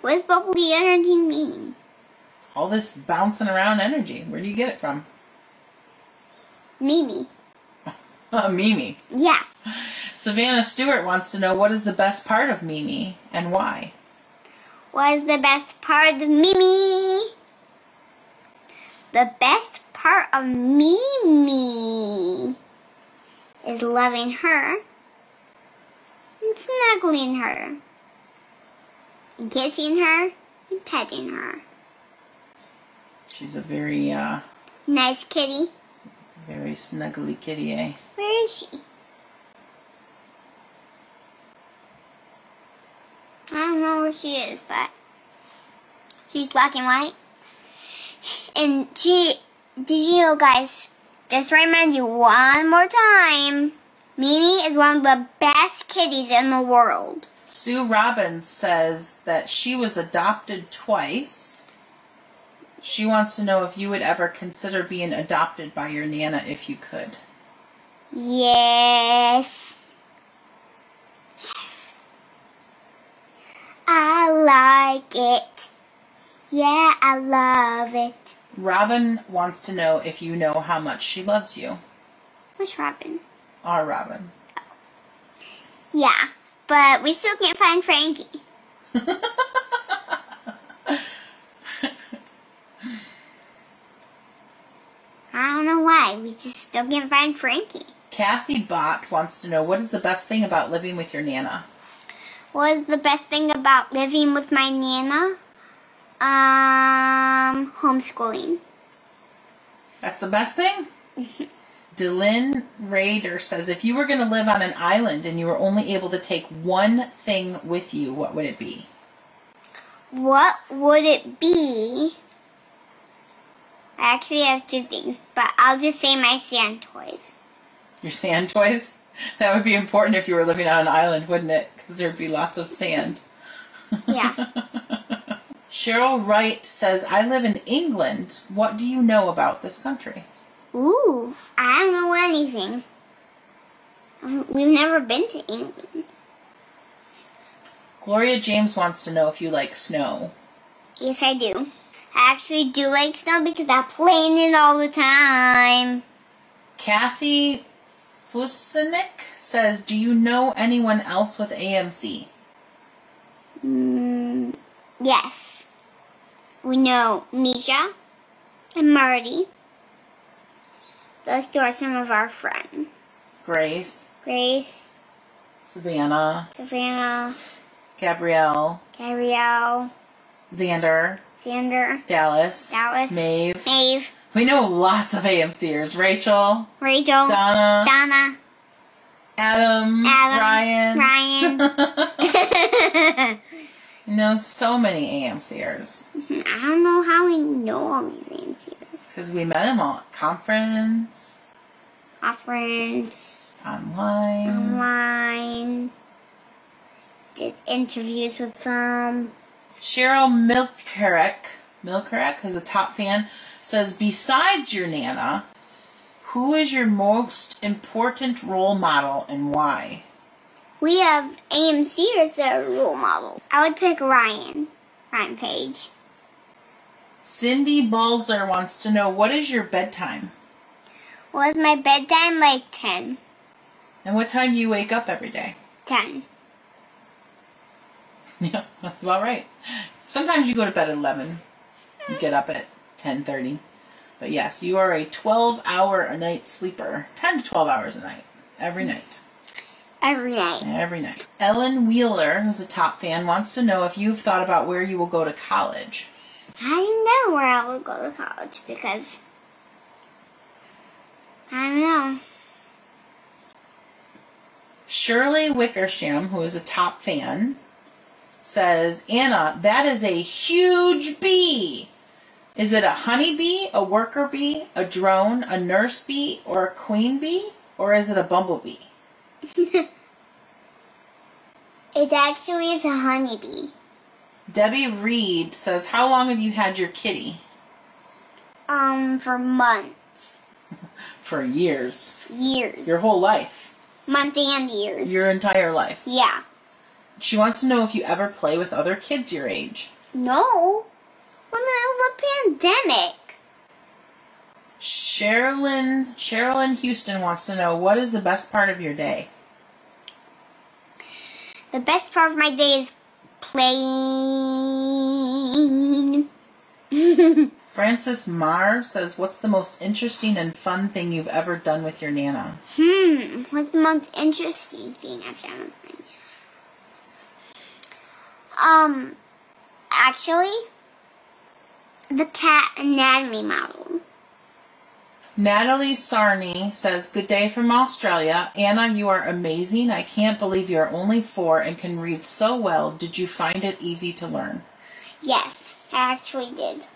What does bubbly energy mean? All this bouncing around energy. Where do you get it from? Mimi. Mimi. Yeah. Savannah Stewart wants to know, what is the best part of Mimi and why? What is the best part of Mimi? The best part of Mimi is loving her and snuggling her, and kissing her, and petting her. She's a very, Nice kitty. very snuggly kitty, eh? Where is she? I don't know where she is, but she's black and white. And did you know, guys, just to remind you one more time, Mimi is one of the best kitties in the world. Sue Robbins says that she was adopted twice. She wants to know if you would ever consider being adopted by your Nana if you could. Yes. Yes. I like it. Yeah, I love it. Robin wants to know if you know how much she loves you. Which Robin? Our Robin. Yeah, but we still can't find Frankie. I don't know why. We just still can't find Frankie. Kathy Bott wants to know, what is the best thing about living with your Nana? What is the best thing about living with my Nana? Homeschooling. That's the best thing? Dylan Raider says, if you were going to live on an island and you were only able to take one thing with you, what would it be? What would it be? I actually have two things, but I'll just say my sand toys. Your sand toys? That would be important if you were living on an island, wouldn't it? Because there'd be lots of sand. Yeah. Cheryl Wright says, I live in England. What do you know about this country? Ooh, I don't know anything. We've never been to England. Gloria James wants to know if you like snow. Yes, I do. I actually do like snow because I play in it all the time. Kathy Fusinik says, do you know anyone else with AMC? Yes. We know Misha and Marty. Those two are some of our friends. Grace, Savannah, Gabrielle, Xander, Dallas, Maeve. We know lots of AMCers. Rachel, Donna, Adam, Ryan. We know so many AMCers. I don't know how we know all these AMCers. Because we met them all at conference. Online. Did interviews with them. Cheryl Milkarek, who's a top fan, says, besides your Nana, who is your most important role model and why? We have AMCers that are role models. I would pick Ryan Page. Cindy Balzer wants to know, what is your bedtime? Well, is my bedtime like 10? And what time do you wake up every day? 10. Yeah, that's about right. Sometimes you go to bed at 11. You get up at 10:30. But yes, you are a 12-hour-a-night sleeper. 10 to 12 hours a night. Every night. Every night. Every night. Ellen Wheeler, who's a top fan, wants to know if you've thought about where you will go to college. I don't know where I will go to college because I don't know. Shirley Wickersham, who is a top fan, says, Anna, that is a huge bee. Is it a honeybee, a worker bee, a drone, a nurse bee, or a queen bee? Or is it a bumblebee? It actually is a honeybee. Debbie Reed says, how long have you had your kitty? For months. For years. Years. Your whole life. Months and years. Your entire life. Yeah. She wants to know if you ever play with other kids your age. No. We're in the middle of a pandemic. Sherilyn Houston wants to know, what is the best part of your day? The best part of my day is playing. Francis Marr says, what's the most interesting and fun thing you've ever done with your Nana? What's the most interesting thing I've done with my Nana? Actually, the cat anatomy model. Natalie Sarney says, good day from Australia. Anna, you are amazing. I can't believe you're only 4 and can read so well. Did you find it easy to learn? Yes, I actually did.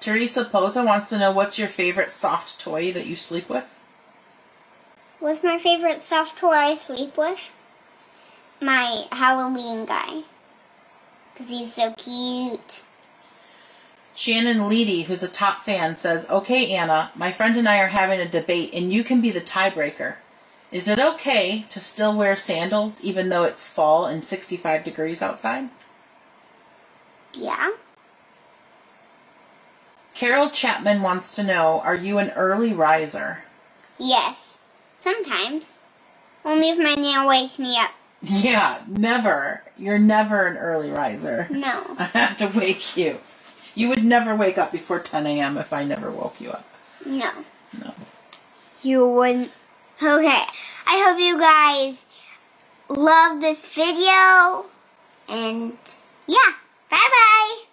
Teresa Pota wants to know, what's your favorite soft toy that you sleep with? What's my favorite soft toy I sleep with? My Halloween guy. Because he's so cute. Shannon Leedy, who's a top fan, says, okay, Anna, my friend and I are having a debate, and you can be the tiebreaker. Is it okay to still wear sandals even though it's fall and 65 degrees outside? Yeah. Carol Chapman wants to know, are you an early riser? Yes. Sometimes. Only if my nail wakes me up. Yeah, never. You're never an early riser. No. I have to wake you. You would never wake up before 10 a.m. if I never woke you up. No. No. You wouldn't. Okay. I hope you guys love this video. And yeah. Bye-bye.